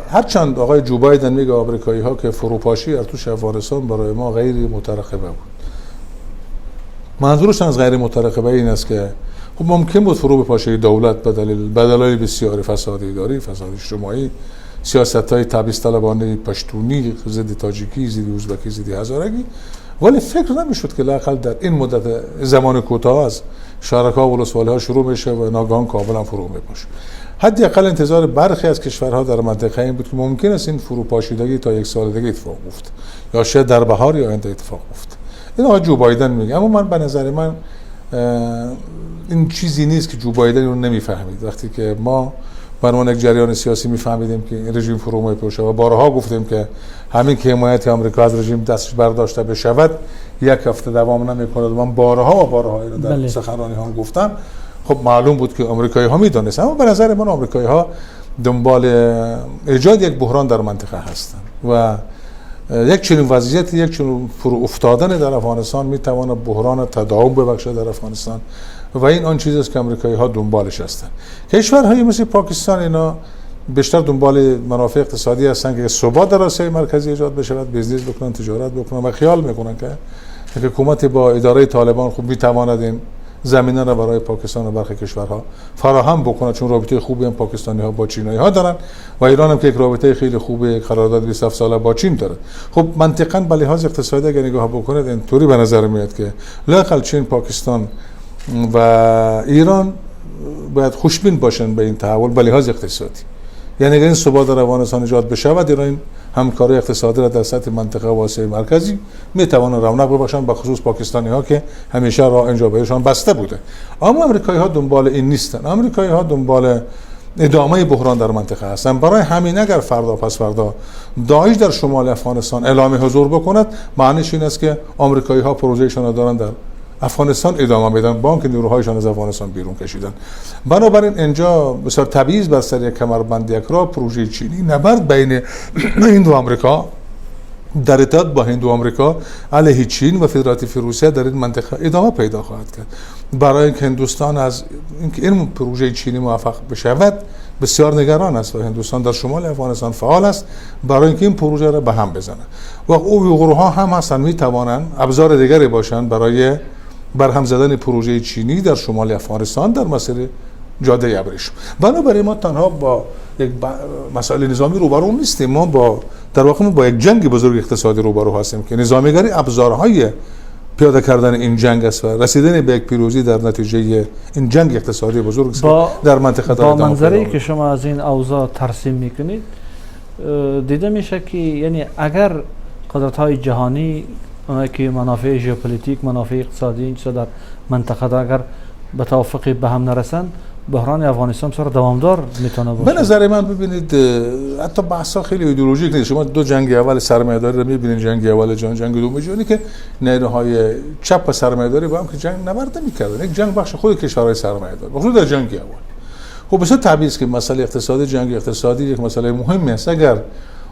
هرچند آقای جو بایدن میگه آمریکایی ها که فروپاشی ارتش افغانستان برای ما غیر مترقبه بود، منظورش از غیر مترقبه این است که خب ممکن بود فروپاشی دولت به دلایل بسیاری، فساد اداری، فساد اجتماعی، سیاست‌های تبعیض طلبانه پشتونی، ضد تاجیکی، ضد ازبکی، ضد هزارگی، ولی فکر نمیشد که لااقل در این مدت زمان کوتاه از شرکا و ولسوالی‌ها شروع بشه و ناگهان کاملا فرو بپاشه. حداقل انتظار برخی از کشورها در منطقه این بود که ممکن است این فروپاشیدگی تا یک سال دیگه اتفاق بیفته یا شاید در بهار یا آینده اتفاق بیفته. این آقای جو بایدن میگه. اما من به نظر من این چیزی نیست که جو بایدن رو نمیفهمید. وقتی که ما به عنوان یک جریان سیاسی میفهمیدیم که این رژیم فرومایه پیشه و بارها گفتیم که همین که حمایت آمریکا از رژیم دستش برداشته بشود یک هفته دوام نمیکنه. من بارها اینو در سخنرانی هم گفتم. خب معلوم بود که آمریکایی ها میدونستن، اما به نظر من آمریکایی ها دنبال ایجاد یک بحران در منطقه هستند و یک چنین وضعیت، یک چنین فرو افتادن در افغانستان میتونه بحران تداوم ببخشه در افغانستان و این آن چیزی است که آمریکایی ها دنبالش هستند. کشورهای مثل پاکستان اینا بیشتر دنبال منافع اقتصادی هستند که ثبات در آسیای مرکزی ایجاد بشه، بیزنس بکنن، تجارت بکنن و خیال میکنن که حکومت با اداره طالبان خوب میتواند این زمینه را برای پاکستان و برخی کشورها فراهم بکنه، چون رابطه خوبی هم پاکستانی ها با چینایی ها دارن و ایران هم که یک رابطه خیلی خوبه، قرارداد 27 ساله با چین داره. خب منطقاً به لحاظ اقتصادی اگر نگاه بکنید اینطوری به نظر میاد که لااقل چین، پاکستان و ایران باید خوشبین باشن به این تحول به لحاظ اقتصادی. یعنی اگر این ثبات در افغانستان ایجاد بشه و ایران همکاری اقتصادی را در سطح منطقه و آسیای مرکزی میتوانند رونق ببخشند، به خصوص پاکستانی ها که همیشه راه اینجا بهشان بسته بوده. اما آمریکایی ها دنبال این نیستن. آمریکایی ها دنبال ادامه بحران در منطقه هستند. برای همین اگر فردا پس فردا داعش در شمال افغانستان اعلام حضور بکند، معنیش این است که آمریکایی ها پروژهشان را دارن در افغانستان ادامه میدن، بانک نیروهایشان از افغانستان بیرون کشیدن. بنابراین اینجا بسیار طبیعی بر سر یک کمربند یک راه پروژه چینی نبرد بین هند و آمریکا در اتحاد با هند و آمریکا علیه چین و فدراتیو روسیه در این منطقه ادامه پیدا خواهد کرد. برای اینکه هندوستان از اینکه این پروژه چینی موفق بشود بسیار نگران است و هندوستان در شمال افغانستان فعال است برای اینکه این پروژه را به هم بزنه. و اویغورها هم هستن میتوانند ابزار دیگری باشند برای برهم زدن پروژه چینی در شمال افغانستان در مسیر جاده ابریشم. بنابراین ما تنها با یک مسائل نظامی روبرو نیستیم، ما در واقع با یک جنگ بزرگ اقتصادی روبرو هستیم که نظامیگری ابزارهای پیاده کردن این جنگ است و رسیدن به یک پیروزی در نتیجه این جنگ اقتصادی بزرگ در منطقه با منظری که شما از این اوضاع ترسیم میکنید دیده میشه که یعنی اگر قدرت‌های جهانی اونایی که منافع ژئوپلیتیک، منافع اقتصادی این چیزا در منطقه اگر به توافقی به هم نرسن، بحران افغانستان بسیار دوامدار میتونه باشه. به نظر من ببینید حتی بحثا خیلی ایدئولوژیک نیست. شما دو جنگ اول سرمایه‌داری رو میبینید، جنگ اول جنگ دوم جهانی که نیروهای چپ سرمایه‌داری با هم که جنگ نبرد میکردن، یک جنگ بخش خود کشورهای سرمایه‌دار بخصوص در جنگ اول. خب بسیار طبیعی است که مسئله اقتصادی، جنگ اقتصادی یک مسئله مهمی است. اگر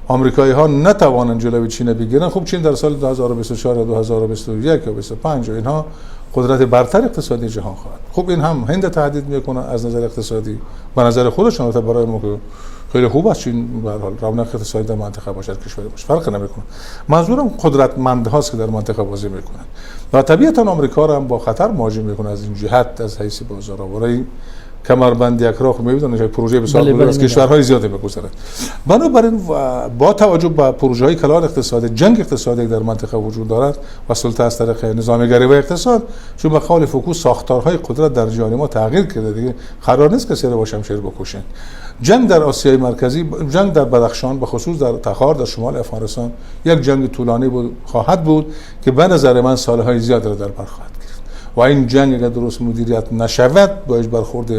آمریکایی ها نتوانند جلوی چین بگیرن، خب چین در سال 2024 یا 2021 یا 25 اینها قدرت برتر اقتصادی جهان خواهد. خب این هم هند تهدید میکنه از نظر اقتصادی، به نظر خودشون البته برای ما که خیلی خوب است چین به هر حال رونق اقتصادی در منطقه باشد، کشوری باشه، فرق نمیکنه. منظورم قدرتمند هاست که در منطقه بازی میکنن و طبیعتا آمریکا را هم با خطر مواجه میکنه از این جهت از حیث بازارآوری کمربند یک راه می‌بینید که پروژه بسیار از کشورهای زیادی می‌گذرد. بنابراین با توجه به پروژه‌های کلان اقتصادی، جنگ اقتصادی در منطقه وجود دارد و سلطه از طریق نظامیگری و اقتصاد، چون به قول فوکو ساختارهای قدرت در جهان ما تغییر کرده دیگه، قرار نیست کسی رو با شمشیر بکشن. جنگ در آسیای مرکزی، جنگ در بدخشان به خصوص در تخار در شمال افغانستان یک جنگ طولانی خواهد بود که به نظر من سالهای زیاد را در بر خواهد گرفت. و این جنگ اگر درست مدیریت نشود، باش برخورد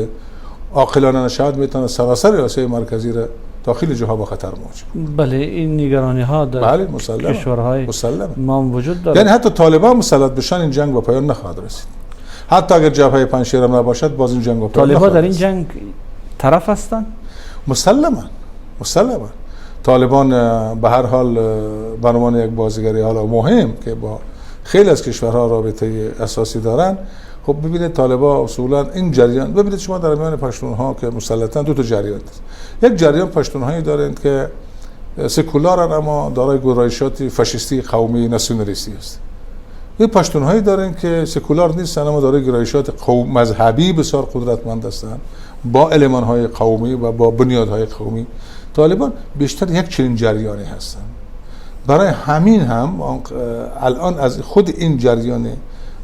عاقلانه نشود، میتونه سراسر آسیای مرکزی را داخل جاها با خطر مواجه. بله این نگرانی ها در کشورهای ما وجود داره. یعنی حتی طالبان مسلط بشن این جنگ به پایان نخواهد رسید. حتی اگر جبهه پنجشیر هم نباشد، باز این جنگ به پایان طالبان در این جنگ طرف هستند؟ مسلما طالبان به هر حال به عنوان یک بازیگری حالا مهم که با خیلی از کشورها رابطه اساسی دارن. خب ببینید طالبان اصولا این جریان، ببینید شما در میان پشتونها که مسلطن دو تا جریان است. یک جریان پشتونهایی دارند که سکولارن اما دارای گرایشات فاشیستی قومی ناسیونالیستی است. یک پشتونهایی دارند که سکولار نیستن اما دارای گرایشات مذهبی بسیار قدرتمند هستند با المان‌های قومی و با بنیادهای قومی. طالبان بیشتر یک چنین جریانی هستند. برای همین هم الان از خود این جریان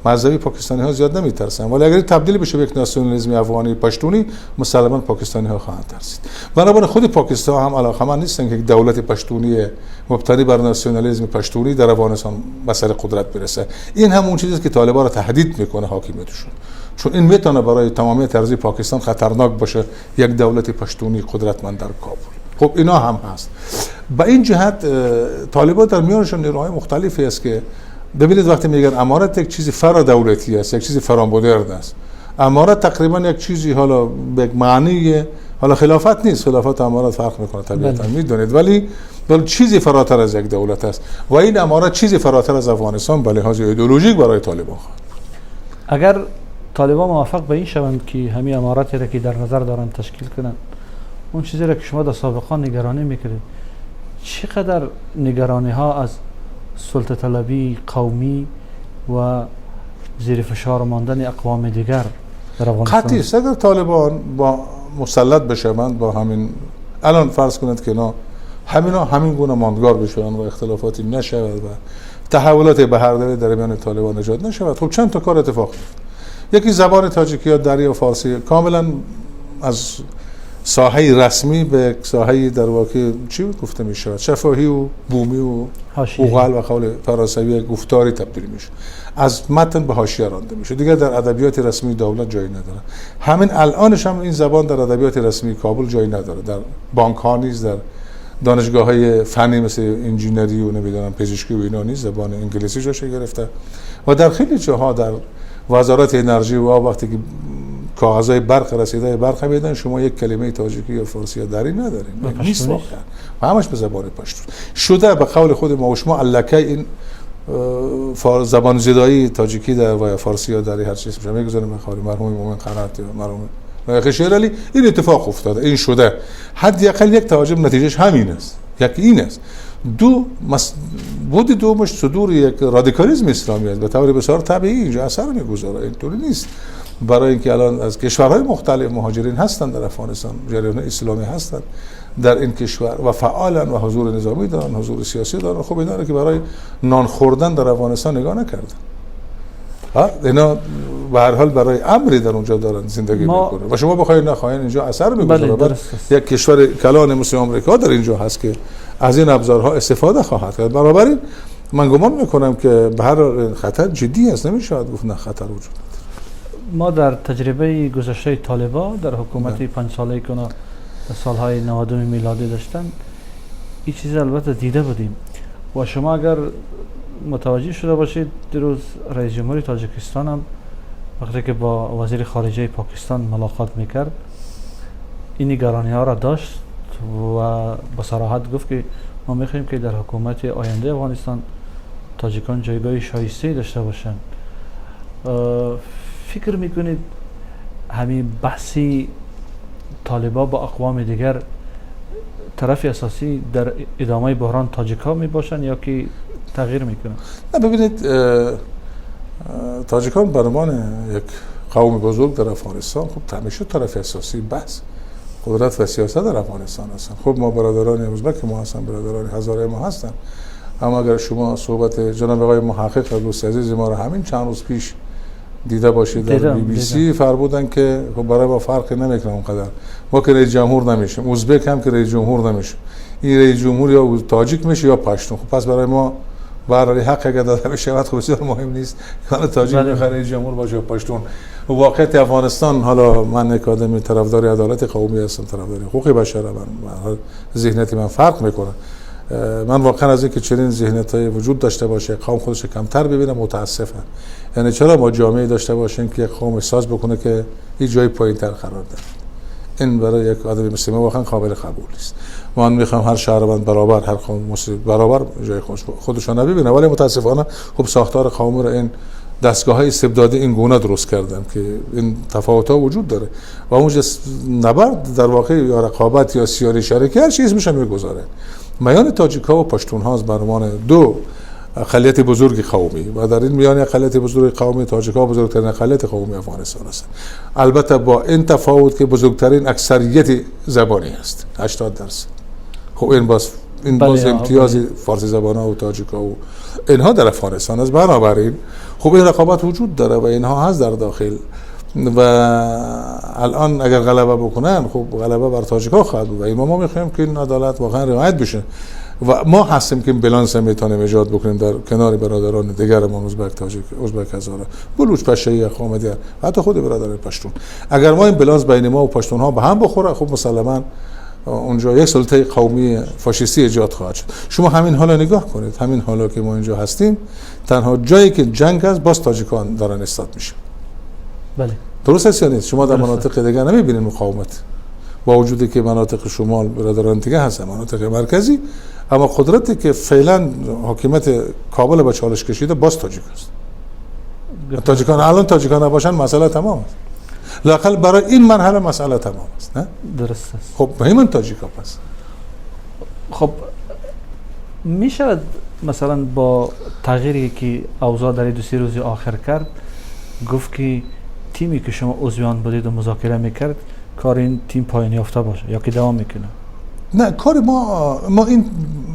مذهبی پاکستانی ها زیاد نمیترسن، ولی اگر تبدیل بشه به یک ناسیونالیسم افغانی پشتونی مسلما پاکستانی ها خواهند ترسید. بنابراین خود پاکستان هم علاقمند نیستن که یک دولت پشتونی مبتنی بر ناسیونالیسم پشتونی در افغانستان به سر قدرت برسه. این همون چیزی است که طالبان را تهدید میکنه حاکمیتشون، چون این میتونه برای تمامیت ارضی پاکستان خطرناک باشه یک دولت پشتونی قدرتمند در کابل. خب اینا هم هست. به این جهت طالبان در میانشون نیروهای مختلفی است که ببینید وقتی میگن امارت یک چیزی فرا دولتی است، یک چیزی فرا مدرن است. امارت تقریبا یک چیزی حالا به معنی حالا خلافت نیست، خلافت و امارت فرق میکنه طبیعتا میدونید، ولی چیزی فراتر از یک دولت است و این امارت چیزی فراتر از افغانستان به لحاظ ایدئولوژیک برای طالبان خواهد. اگر طالبان موافق به این شوند که همین اماراتی را که در نظر دارند تشکیل کنند، اون چیزی را که شما در سابقا نگرانی میکردید، چقدر نگرانی ها از سلطه طلبی قومی و زیر فشار ماندن اقوام دیگر در افغانستان؟ قطعی است. اگر طالبان با مسلط بشوند با همین الان فرض کنید که اینا همین گونه ماندگار بشوند و اختلافاتی نشود و تحولات بهرداری در میان طالبان ایجاد نشود، خب چند تا کار اتفاق میفته. یکی زبان تاجیکی یا دری و فارسی کاملا از ساحه رسمی به ساحه در واقع چی گفته می شود، شفاهی و بومی و اوغل و قول فرانسوی گفتاری تبدیل میشه، از متن به حاشیه رانده میشه، دیگه در ادبیات رسمی دولت جایی نداره. همین الانش هم این زبان در ادبیات رسمی کابل جایی نداره، در بانک ها نیز، در دانشگاه های فنی مثل انجینری و نمیدونم پزشکی و اینا نیز زبان انگلیسی جاش گرفته و در خیلی جاها در وزارت انرژی و وقتی که کاغذهای برق رسیده برق میدن شما یک کلمه تاجیکی یا فارسی یا دری ندارین، نیست واقعا و همش به زبان پشتون شده. به قول خود ما و شما الکی این زبان زدایی تاجیکی در و فارسی یا دری هر چیزی میشه میگذاریم بخوری مرحوم مومن قنات یا مرحوم شیر علی، این اتفاق افتاده، این شده. حداقل یک توجه نتیجهش همین است، یکی این است. دومش صدور یک رادیکالیسم اسلامی است به طور بسیار طبیعی اینجا اثر میگذاره. اینطوری نیست، برای اینکه الان از کشورهای مختلف مهاجرین هستن در افغانستان، جریان اسلامی هستن در این کشور و فعالن و حضور نظامی دارن، حضور سیاسی دارن. خب اینا رو که برای نان خوردن در افغانستان نگاه نکردن، اینا به هر حال برای امری در اونجا دارن زندگی میکنن و شما بخواید نخواید اینجا اثر میگذاره. یک کشور کلان مثل آمریکا در اینجا هست که از این ابزارها استفاده خواهد کرد. بنابراین من گمان میکنم که به هر حال خطر جدی است، نمیشود گفت نه خطر وجود نداره. ما در تجربه گذشته طالبان در حکومت 5 ساله‌ای که در سالهای 92 میلادی داشتن این چیز البته دیده بودیم و شما اگر متوجه شده باشید دیروز رئیس جمهوری تاجیکستان هم وقتی که با وزیر خارجه پاکستان ملاقات میکرد این نگرانی ها را داشت و با صراحت گفت که ما میخواهیم که در حکومت آینده افغانستان تاجیکان جایگاه شایسته داشته باشند. فکر میکنید همین بحثی طالبان با اقوام دیگر طرف اساسی در ادامه بحران تاجیک‌ها میباشند یا که تغییر میکنن؟ نه ببینید، تاجیکان به عنوان یک قوم بزرگ در افغانستان خب همیشه طرف اساسی بحث قدرت و سیاست در افغانستان هستن. خب ما برادران ازبک ما هستن، برادران هزاره ما هستن، اما اگر شما صحبت جناب آقای محقق دوست عزیز ما رو همین چند روز پیش دیده باشید در BBC فرمودن که خب برای ما فرقی نمیکنه اونقدر، ما که رئیس جمهور نمیشیم، ازبک هم که رئیس جمهور نمیشه، این رئیس جمهور یا تاجیک میشه یا پشتون. خب پس برای ما برای حق اگر داده بشه خب بسیار مهم نیست که تاجیک میخواد رئیس جمهور باشه یا پشتون. واقعیت افغانستان، حالا من یک آدمی طرفدار عدالت قومی هستم، طرفدار حقوق بشر، من ذهنیت من فرق میکنه. من واقعا از اینکه چنین ذهنیت‌های وجود داشته باشه قوم خودش کمتر ببینه متاسفم. یعنی چرا ما جامعه داشته باشیم که یک قوم احساس بکنه که این جای پایین‌تر قرار داره؟ این برای یک آدم مسلمان واقعا قابل قبول نیست. من میخوام هر شهروند برابر، هر قوم برابر جای خودشون نبینه، ولی متاسفانه خب ساختار قومی رو این دستگاه‌های استبدادی این گونه درست کردن که این تفاوت‌ها وجود داره و اونجا نبرد در واقع یا رقابت یا سیاری شریکی هر چیز میشه میگذاره. میان تاجیک‌ها و پشتون‌ها از برمان دو اقلیت بزرگ قومی و در این میان اقلیت بزرگ قومی تاجیک‌ها بزرگترین اقلیت قومی افغانستان هستند، البته با این تفاوت که بزرگترین اکثریت زبانی است 80%. خب این باز این بله، باز امتیاز فارسی زبان ها و تاجیک ها و اینها در افغانستان است. بنابراین خب این رقابت وجود داره و اینها هست در داخل و الان اگر غلبه بکنن خب غلبه بر تاجیک ها خواهد بود و ما میخوایم که این عدالت واقعا رعایت بشه و ما هستیم که بلانس میتونیم ایجاد بکنیم در کنار برادران دیگرمان ازبک، تاجیک، ازبک، هزاره، بلوچ، پشتوی، اخوامدیان و حتی خود برادران پشتون. اگر ما این بلانس بین ما و پشتون ها به هم بخوره خب مسلما اونجا یک سلطه قومی فاشیستی ایجاد خواهد شد. شما همین حالا نگاه کنید، همین حالا که ما اینجا هستیم تنها جایی که جنگ است باز تاجیکان دارن استاد میشه. بله درست است یا نیست؟ شما در مناطق دیگه نمیبینید مقاومت، با وجودی که مناطق شمال برادران دیگه هستن، مناطق مرکزی، اما قدرتی که فعلا حکومت کابل به چالش کشیده باز تاجیک است. تاجیکان الان تاجیکان نباشن مسئله تمام است. لااقل برای این مرحله مسئله تمام است، نه؟ درست است. خب همین تاجیکا پس. خب میشود مثلا با تغییری که اوضاع در 2-3 روز آخر کرد گفت که تیمی که شما عضویان بودید و مذاکره میکرد کار این تیم پایان یافته باشه یا که دوام میکنه؟ نه، کار ما این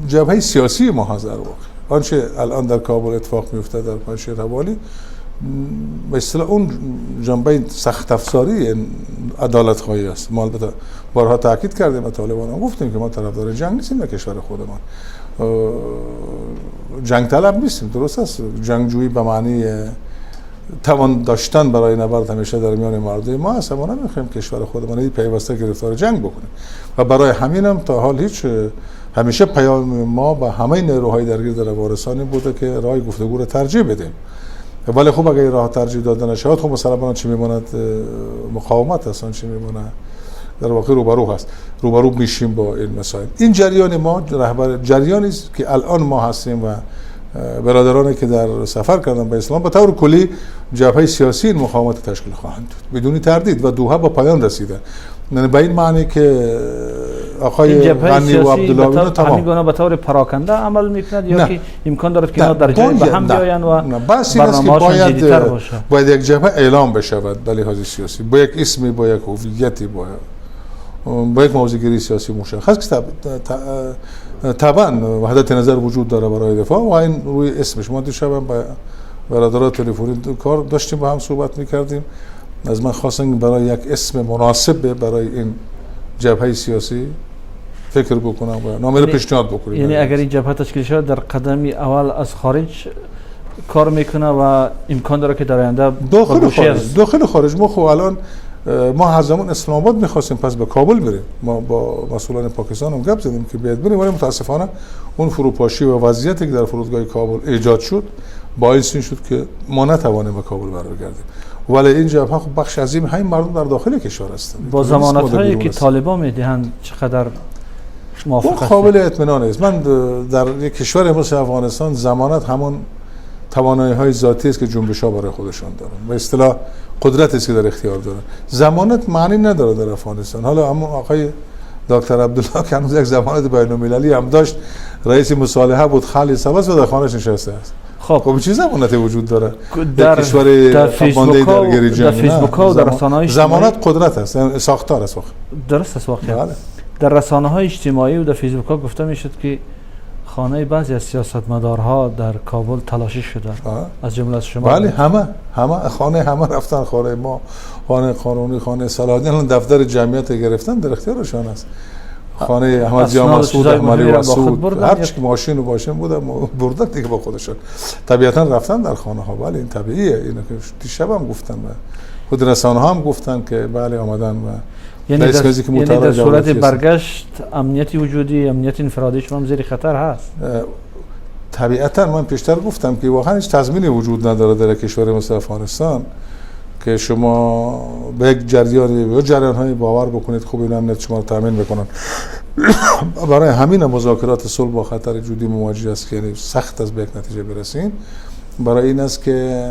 جبهه سیاسی ما هست در واقع. آنچه الان در کابل اتفاق میفته در پنجشیر حوالی به اصطلاح اون جنبه سخت افزاری عدالت خواهی است. ما البته بارها تاکید کردیم به طالبان هم گفتیم که ما طرفدار جنگ نیستیم در کشور خودمان، جنگ طلب نیستیم. درست است جنگجویی به معنی توان داشتن برای نبرد همیشه در میان مردم ما است، ما نمیخوایم کشور خودمان پیوسته گرفتار جنگ بکنیم و برای همین هم تا حال همیشه پیام ما به همه نیروهای درگیر در افغانستان بوده که راه گفتگو رو ترجیح بدیم. ولی خب اگر راه ترجیح دادن نشود خب مثلا چی میماند؟ مقاومت هستن، چی میمونه؟ در واقع روبرو هست، روبرو میشیم با این مسائل. این جریان ما رهبر جریانی است که الان ما هستیم و برادرانی که در سفر کردن به اسلام به طور کلی جبهه سیاسی این مقاومت تشکیل خواهند داد بدون تردید و دوحه با پایان رسیده. یعنی به این معنی که آقای غنی و عبدالله تمام به طور پراکنده عمل میکند یا که امکان دارد که اینا در جای به هم بیاین و برنامه‌هاشون جدی‌تر باشه؟ باید یک جبهه اعلام بشود به لحاظ سیاسی، با یک اسمی، با یک هویتی، با یک موضوعگیری سیاسی مشخص که طبعا وحدت نظر وجود داره برای دفاع و این روی اسمش. ما دیشب هم با برادران تلفنی کار داشتیم با هم صحبت میکردیم، از من خواستن برای یک اسم مناسب برای این جبهه سیاسی فکر بکنم و نامه رو پیشنهاد بکنیم. یعنی اگر این جبهه تشکیل شد در قدم اول از خارج کار میکنه و امکان داره که در آینده داخل خارج ما خب الان ما هر زمان اسلام آباد می‌خواستیم پس به کابل بریم. ما با مسئولان پاکستان هم گپ زدیم که بیاد بریم، ولی متاسفانه اون فروپاشی و وضعیتی که در فرودگاه کابل ایجاد شد باعث این شد که ما نتوانیم به کابل برگردیم. ولی این جبهه خب بخش عظیم همین مردم در داخل کشور هستند. با ضمانت‌هایی که طالبان میدهند چقدر موافق هستید؟ قابل اطمینان است. من در یک کشور مثل افغانستان ضمانت همون توانایی‌های ذاتی است که جنبش‌ها برای خودشون دارن. به اصطلاح قدرتی است که در اختیار دارن. ضمانت معنی نداره در افغانستان. حالا اما آقای دکتر عبدالله که هنوز یک ضمانت بین‌المللی هم داشت، رئیس مصالحه بود، خالی سواس و در خانه‌اش نشسته است. خب چه ضمانتی وجود داره در کشور در فیسبوک و در رسانه‌های ضمانت قدرت است، ساختار است. درست است واقعا. در رسانه‌های اجتماعی و در فیسبوک گفته میشد که خانه بعضی از سیاستمدارها در کابل تلاشی شده از جمله شما. بله همه خانه رفتن، خانه ما، خانه قانونی، خانه صلاح‌الدین، دفتر جمعیت گرفتن در اختیارشان است. خانه احمد جان مسعود، احمدی مسعود، هر چی ماشین و باشن بودن بردن دیگه با خودشون. طبیعتا رفتن در خانه ها، بله این طبیعیه. اینو که دیشب هم گفتن و خود رسانه ها هم گفتن که بله آمدن و یعنی در صورت برگشت امنیتی وجودی، امنیت انفرادی شما هم زیر خطر هست. طبیعتا من پیشتر گفتم که واقعا هیچ تضمینی وجود نداره در کشور مثل افغانستان که شما به یک جریان‌های باور بکنید خوب این امنیت شما رو تامین بکنن. برای همین مذاکرات صلح با خطر جدی مواجه است که یعنی سخت از به یک نتیجه برسیم. برای این است که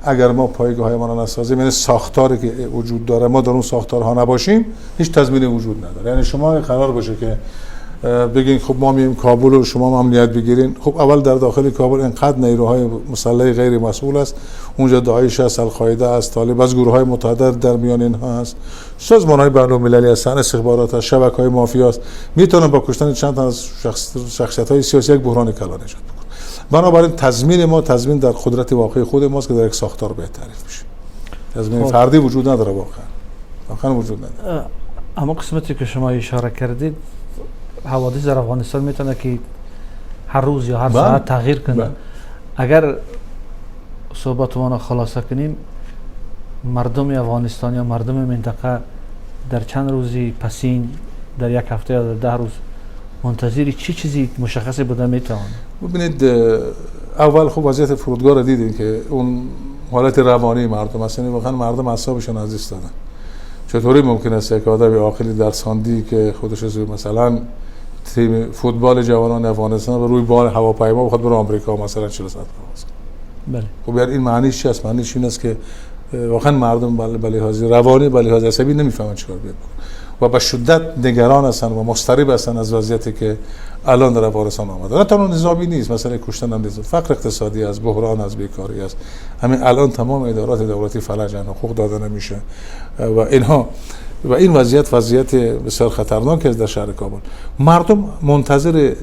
اگر ما پایگاه‌های ما را نسازیم، یعنی ساختاری که وجود داره ما در اون ساختارها نباشیم، هیچ تضمینی وجود نداره. یعنی شما قرار باشه که بگین خب ما مییم کابل و شما امنیت بگیرین. خب اول در داخل کابل اینقدر نیروهای مسلح غیر مسئول است، اونجا داعش است، القاعده است، طالب از، گروه‌های متعدد در میان اینها است، سازمان‌های بین‌المللی هستن، استخبارات هست، شبکه‌های مافیا است، میتونن با کشتن چند تا از شخصیت‌های سیاسی یک بحران کلان ایجاد بکنن. بنابراین تضمین ما تضمین در قدرت واقعی خود ماست که در یک ساختار به تعریف میشه. تضمین فردی وجود نداره واقعا وجود نداره. اما قسمتی که شما اشاره کردید، حوادث در افغانستان میتونه که هر روز یا هر ساعت تغییر کنه. اگر صحبتمون خلاصه کنیم، مردم افغانستان یا مردم منطقه در چند روزی پسین، در یک هفته یا در 10 روز منتظر چی چیزی مشخصی بوده میتونه؟ ببینید اول خب وضعیت فرودگاه رو دیدین که اون حالت روانی مردم اصلا واقعا مردم اعصابشون از دست دادن. چطوری ممکن است یک آدم عاقلی در ساندی که خودش از مثلا تیم فوتبال جوانان افغانستان و روی بال هواپیما بخواد بره آمریکا مثلا 40 ساعت پرواز کنه؟ بله. خب یعنی این معنیش چی است؟ معنیش این است که واقعا مردم به لحاظ روانی به لحاظ عصبی نمیفهمن چیکار باید بکنن و به شدت نگران هستن و مضطرب هستن از وضعیتی که الان در افغانستان آمده. نه تنها نظامی نیست، مثلا کشتن هم نیست، فقر اقتصادی است، بحران است، بیکاری است. همین الان تمام ادارات دولتی فلجن، حقوق داده نمیشه و اینها و این وضعیت بسیار خطرناک است در شهر کابل. مردم منتظر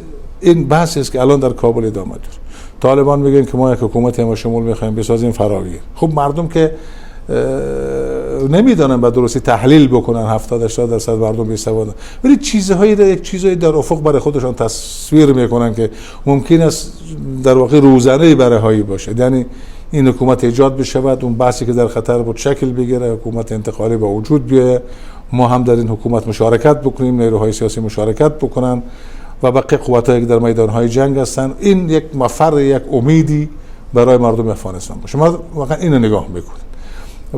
این بحث است که الان در کابل ادامه داره. طالبان میگن که ما یک حکومت همشمول میخوایم بسازیم فراگیر. خب مردم که نمیدونن به درستی تحلیل بکنن، 70-80% مردم بی‌سوادن، ولی یک چیزهایی در افق برای خودشان تصویر میکنن که ممکن است در واقع روزانه برهایی باشه. یعنی این حکومت ایجاد بشود، اون بحثی که در خطر بود شکل بگیره، حکومت انتقالی با وجود بیاید، ما هم در این حکومت مشارکت بکنیم، نیروهای سیاسی مشارکت بکنن و بقیه قوتایی که در میدانهای جنگ هستن. این یک مفر، یک امیدی برای مردم افغانستان باشه. ما واقعا اینو نگاه میکنیم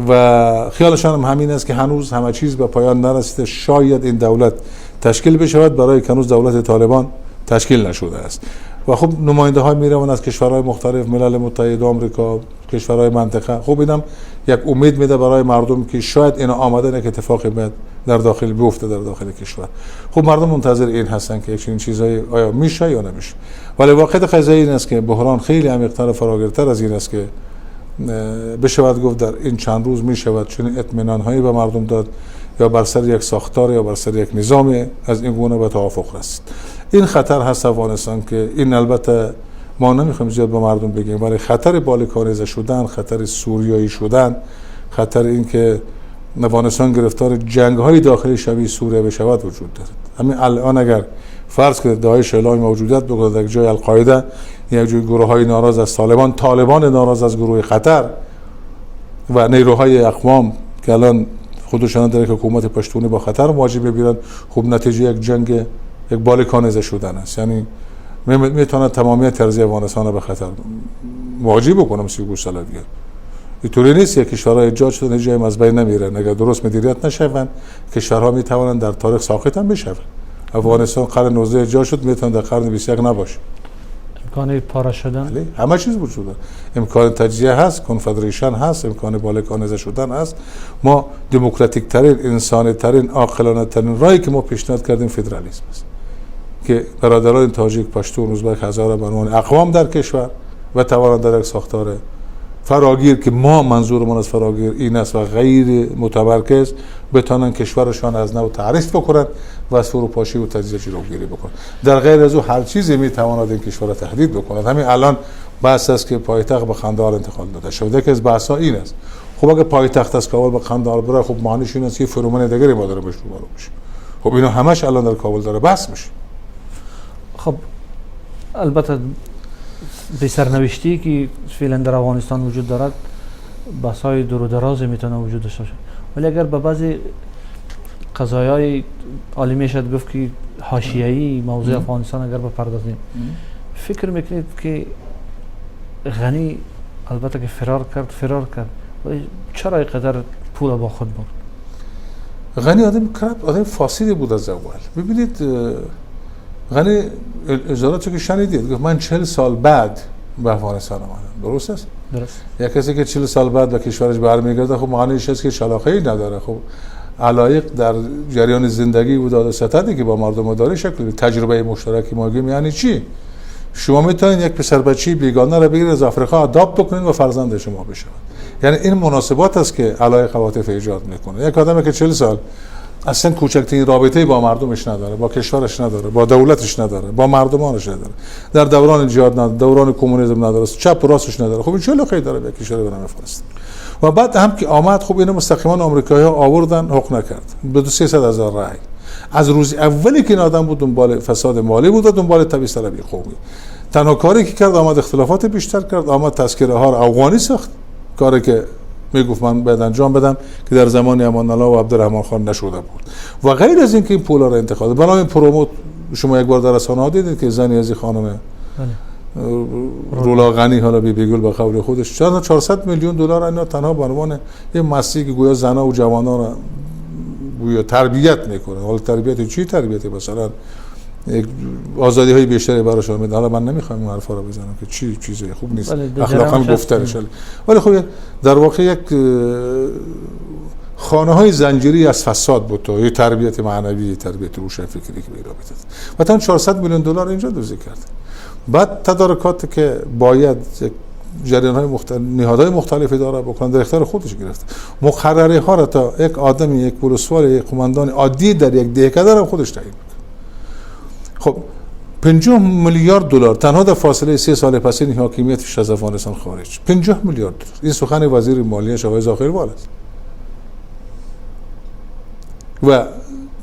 و خیالشان هم همین است که هنوز همه چیز به پایان نرسیده. شاید این دولت تشکیل بشود، برای که هنوز دولت طالبان تشکیل نشده است و خب نماینده های میروند از کشورهای مختلف، ملل متحد آمریکا، کشورهای منطقه. خب اینم یک امید میده برای مردم که شاید اینا آمدن یک اتفاقی بعد در داخل بیفته در داخل کشور. خب مردم منتظر این هستن که این چیزای آیا میشه یا نمیشه. ولی واقعیت قضیه این است که بحران خیلی عمیق‌تر و فراگیرتر از این است که بشود گفت در این چند روز میشود چون اطمینان هایی به مردم داد یا بر سر یک ساختار یا بر سر یک نظام از این گونه به توافق رسید. این خطر هست افغانستان که این البته ما نمیخوایم زیاد به مردم بگیم، ولی خطر بالکانیزه شدن، خطر سوریایی شدن، خطر این که افغانستان گرفتار جنگ های داخلی شبیه سوریه بشود وجود دارد. همین الان اگر فرض کنید داعش اعلام موجودیت بکنه در جای القاعده، یک جای گروه های ناراض از طالبان ناراض از گروه خطر و نیروهای اقوام که الان خودشان در یک حکومت پشتونی با خطر مواجه ببینن، خب نتیجه یک جنگ، یک بالکانیزه شدن است. یعنی میتونه تمامیت ارضی افغانستان رو به خطر مواجه بکنه. 30 سال دیگه اینطوری نیست که کشورهای ایجاد شده جای از بین نمیرن. اگر درست مدیریت نشون کشورها میتوانند در تاریخ ساقط هم بشن. افغانستان قرن 19 ایجاد شد، میتونه در قرن 21 نباشه. امکان پاره شدن، همه چیز وجود داره. امکان تجزیه هست، کنفدریشن هست، امکان بالکانیزه شدن هست. ما دموکراتیک ترین، انسانی ترین، عاقلانه ترین راهی که ما پیشنهاد کردیم فدرالیسم است که برادران تاجیک، پشتون، ازبک، هزاره به عنوان اقوام در کشور و توانند در یک ساختار فراگیر که ما منظورمون از فراگیر این است و غیر متمرکز بتونن کشورشان از نو تعریف بکنن و از فروپاشی و تجزیه جلوگیری بکنن. در غیر از او هر چیزی میتواند این کشور را تهدید بکند. همین الان بحث است که پایتخت به قندهار انتقال داده شده که از بحث‌ها این است. خب اگه پایتخت از کابل به قندهار بره، خب معنیش این است که فرومن دیگری ما داره بهش روبرو میشه. خب اینا همش الان در کابل داره بحث میشه. خب البته به سرنوشتی که فعلا در افغانستان وجود دارد بحث‌های دور و دراز میتونه وجود داشته باشه، ولی اگر به بعضی قضایای عالی میشد گفت که حاشیه‌ای موضوع افغانستان اگر بپردازیم، فکر میکنید که غنی البته که فرار کرد ولی چرا اینقدر پول با خود برد؟ غنی آدم فاسدی بود از اول. ببینید غنی اجازه که شنیدید گفت من 40 سال بعد به افغانستان آمدم. درست است؟ درست. یک کسی که 40 سال بعد به کشورش برمیگرده، خب معنیش است که شلاخه‌ای نداره. خب علایق در جریان زندگی و داد و ستدی که با مردم داره شکل تجربه مشترکی ما میگیم. یعنی چی؟ شما میتونید یک پسر بچی بیگانه رو بگیرید از آفریقا آداپت بکنید و فرزند شما بشه. یعنی این مناسبات است که علایق عواطف ایجاد میکنه. یک آدمی که 40 سال اصلا کوچکترین رابطه‌ای با مردمش نداره، با کشورش نداره، با دولتش نداره، با مردمانش نداره، در دوران جهاد نداره، دوران کمونیسم نداره، چپ و راستش نداره، خب این چه لخی داره به کشور برنامه فرست. و بعد هم که آمد خب اینو مستقیما آمریکایی‌ها آوردن، حق نکرد به 300,000 رای. از روز اولی که این آدم بود دنبال فساد مالی بود و دنبال تبعیض طلبی قومی. تنها کاری که کرد آمد اختلافات بیشتر کرد، آمد تذکره ها رو افغانی ساخت، کاری که میگفت من باید انجام بدم که در زمان امان الله و عبدالرحمن خان نشده بود. و غیر از این که این پولا رو انتخاب برای این پروموت شما یک بار در رسانه‌ها دیدید که زنی از خانم رولا غنی حالا بیگل به قول خودش 400 میلیون دلار اینا تنها به عنوان یه مسیحی که گویا زنا و جوانان رو گویا تربیت میکنه. حالا تربیت چی تربیتی؟ مثلا آزادی های بیشتری براشون میده. حالا من نمیخوام این حرفا رو بزنم که چی چیزی خوب نیست، اخلاقا گفتارش، ولی خب در واقع یک خانه های زنجیری از فساد بود تو یه تربیت معنوی، تربیت روشن فکری که به ایران میداد. مثلا 400 میلیون دلار اینجا دزدی کرد. بعد تدارکات که باید جریان های نهادهای مختلفی داره بکنن در اختیار خودش گرفته. مقرره ها را تا یک آدمی، یک پولسوار، یک قماندان عادی در یک دهکده هم خودش تعیین میکنه. خب 50 میلیارد دلار تنها در فاصله 3 سال پس این حاکمیتش از افغانستان خارج. 50 میلیارد دلار. این سخن وزیر مالیه آقای ظاهریوال است. و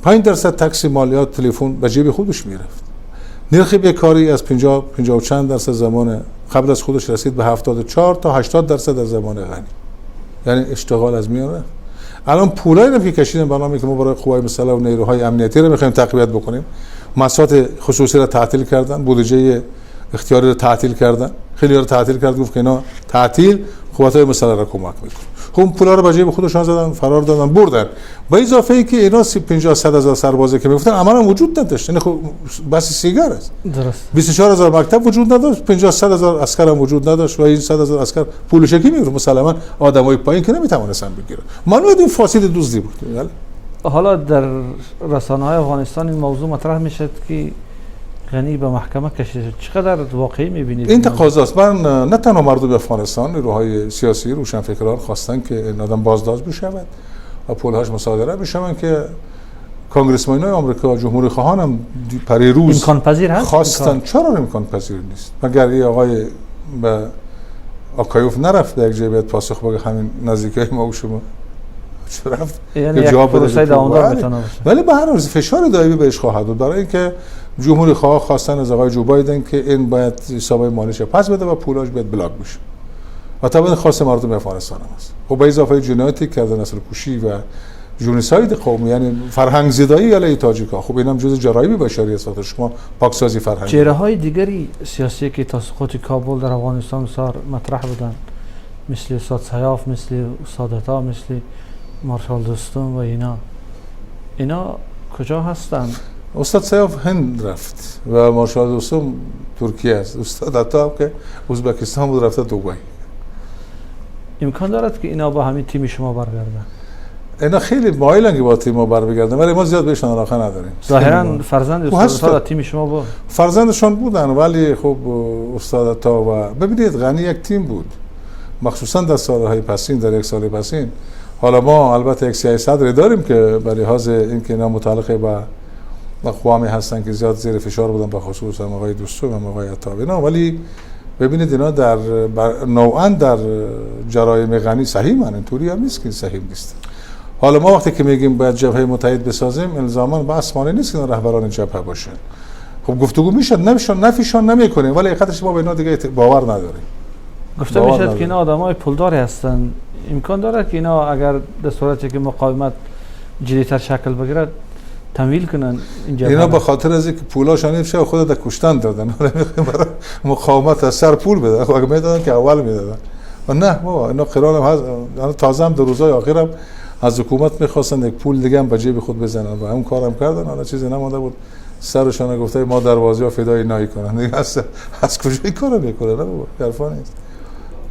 5% تکس مالیات تلفن به جیب خودش میرفت. نرخ بیکاری از 50 چند درصد زمان قبل از خودش رسید به 74 تا 80% در زمان غنی. یعنی اشتغال از میان رفت. الان پولایی رو که کشیدن برنامه‌ای که ما برای قوای مسلح و نیروهای امنیتی رو می‌خوایم تقویت بکنیم، مساحت خصوصی رو تعطیل کردن، بودجه اختیاری رو تعطیل کردن، خیلی رو تعطیل کرد، گفت که اینا تعطیل قوای مسلح را کمک می‌کنه. خب پولا رو به جیب خودشون زدن، فرار دادن، بردن. با اضافه ای که اینا 50-100 هزار سربازی که میگفتن عملاً وجود نداشت. یعنی خب بس سیگار است. درست. 24,000 مکتب وجود نداشت، 50-100 هزار عسکر هم وجود نداشت و این 100 هزار عسکر پول شکی میگرفت. مسلماً آدمای پایین که نمیتوانستن بگیرن. معلومه این فاسد دزدی بود. حالا در رسانه‌های افغانستان این موضوع مطرح میشد که غنی به محکمه کشیده. چقدر واقعی میبینید این تقاضاست؟ من نه تنها مردم افغانستان، نیروهای سیاسی روشنفکران خواستن که این آدم بازداشت بشود و پولهاش مصادره بشوند که کنگرسمن‌های آمریکا، جمهوری خواهان هم پریروز امکان پذیر هست خواستن. چرا امکان پذیر نیست؟ مگر این آقای به آکایوف نرفت در یک جبهه پاسخ بگه همین نزدیکای ما و شما چرا رفت؟ یعنی یک پروسه دوامدار میتونه باشه. ولی به هر حال فشار دائمی بهش خواهد بود، برای اینکه جمهوری خواه خواستن از آقای جو بایدن که این باید حسابای مالیش پس بده و پولاش باید بلاک بشه. و طبعا خاص مردم افغانستان هم است. و به اضافه جنایاتی که در نسل کشی و ژنوساید قومی، یعنی فرهنگ زدایی علیه تاجیک‌ها، خب اینم جزء جرایم بشری است. شما پاکسازی فرهنگ. چهره‌های دیگری سیاسی که تا سقوط کابل در افغانستان سر مطرح بودند، مثل استاد سیاف، مثل استاد عطا، مثل مارشال دوستم و اینا کجا هستند؟ استاد سیاف هند رفت و مارشال دوستم ترکیه است. استاد عطا که ازبکستان بود رفته دبی. امکان دارد که اینا با همین تیم شما برگردن؟ اینا خیلی مایلن که با تیم ما برگردن، ولی ما زیاد بهشون علاقه نداریم. ظاهرا فرزند استاد تیم شما بود. فرزندشون بودن، ولی خب استاد عطا و ببینید غنی یک تیم بود، مخصوصا در سالهای پسین، در یک سال پسین. حالا ما البته یک سیاسی صدری داریم که به لحاظ اینکه اینا متعلق به اقوامی هستن که زیاد زیر فشار بودن، به خصوص هم آقای دوستو و آقای عطا اینا، ولی ببینید اینا در نوعا در جرایم غنی صحیح من اینطوری هم نیست که صحیح نیست. حالا ما وقتی که میگیم باید جبهه متحد بسازیم، الزاما بحث معنی نیست که رهبران جبهه باشن. خب گفتگو میشد، نفیشون نمیکنیم، ولی حقیقتش ما به اینا دیگه باور نداریم. گفته میشد که اینا آدمای پولداری هستن. امکان داره که اینا اگر در صورتی که مقاومت جدی‌تر شکل بگیره تمویل کنن اینا به خاطر از اینکه پولاشون نمیشه خود در کشتن دادن، حالا میخوام برای مقاومت از سر پول بدن. خب اگه میدادن که اول میدادن. و نه بابا اینا قرارم هست. تازه هم در روزهای آخرم از حکومت میخواستن یک پول دیگه هم به جیب خود بزنن و اون کارم کردن. حالا چیزی نمونده بود، سرشون گفته ما دروازه ها فدای نایی کنن دیگه. از کجا این کارو میکنه؟ نه بابا حرفا نیست.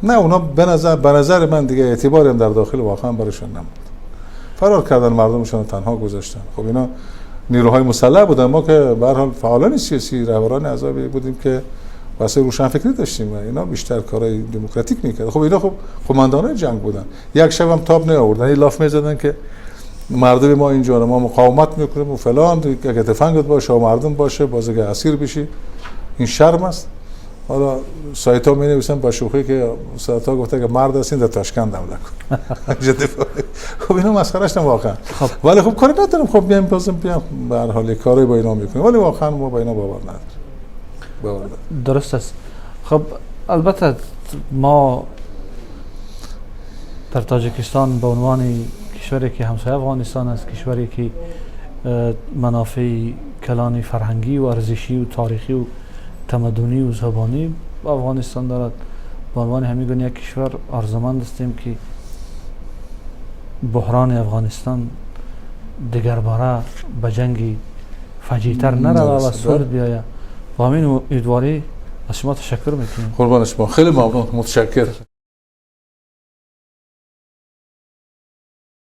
نه اونا به نظر من دیگه اعتباری هم در داخل واقعا براشون نموند. فرار کردن، مردمشون تنها گذاشتن. خب اینا نیروهای مسلح بودن، ما که به هر حال فعالان سیاسی، رهبران احزابی بودیم که واسه روشنفکری داشتیم و اینا بیشتر کارهای دموکراتیک میکرد. خب اینا خب قماندانای جنگ بودن، یک شب هم تاب نیاوردن، این لاف میزدن که مردم ما اینجا ما مقاومت میکنیم و فلان، اگه تفنگت باشه و مردم باشه باز اگه اسیر بشی این شرم است. حالا سایت ها می نویسن با شوخی که سایت ها گفته که مرد هستین در تاشکند حمله کن. خب اینا مسخره‌اش واقعا. ولی خب کاری ندارم، خب بیایم بازم بیام به هر حال کاری با اینا میکنیم، ولی واقعا ما با اینا باور نداریم. درست است. خب البته ما در تاجیکستان به عنوان کشوری که همسایه افغانستان است، کشوری که منافع کلان فرهنگی و ارزشی و تاریخی و تمدنی و زبانی افغانستان دارد، به عنوان همین یک کشور آرزومند هستیم که بحران افغانستان دیگر باره به جنگی فجیع‌تر نروه و صلح بیاید. و همین امیدواری از شما تشکر میکنیم. قربان شما، خیلی ممنون، متشکرم.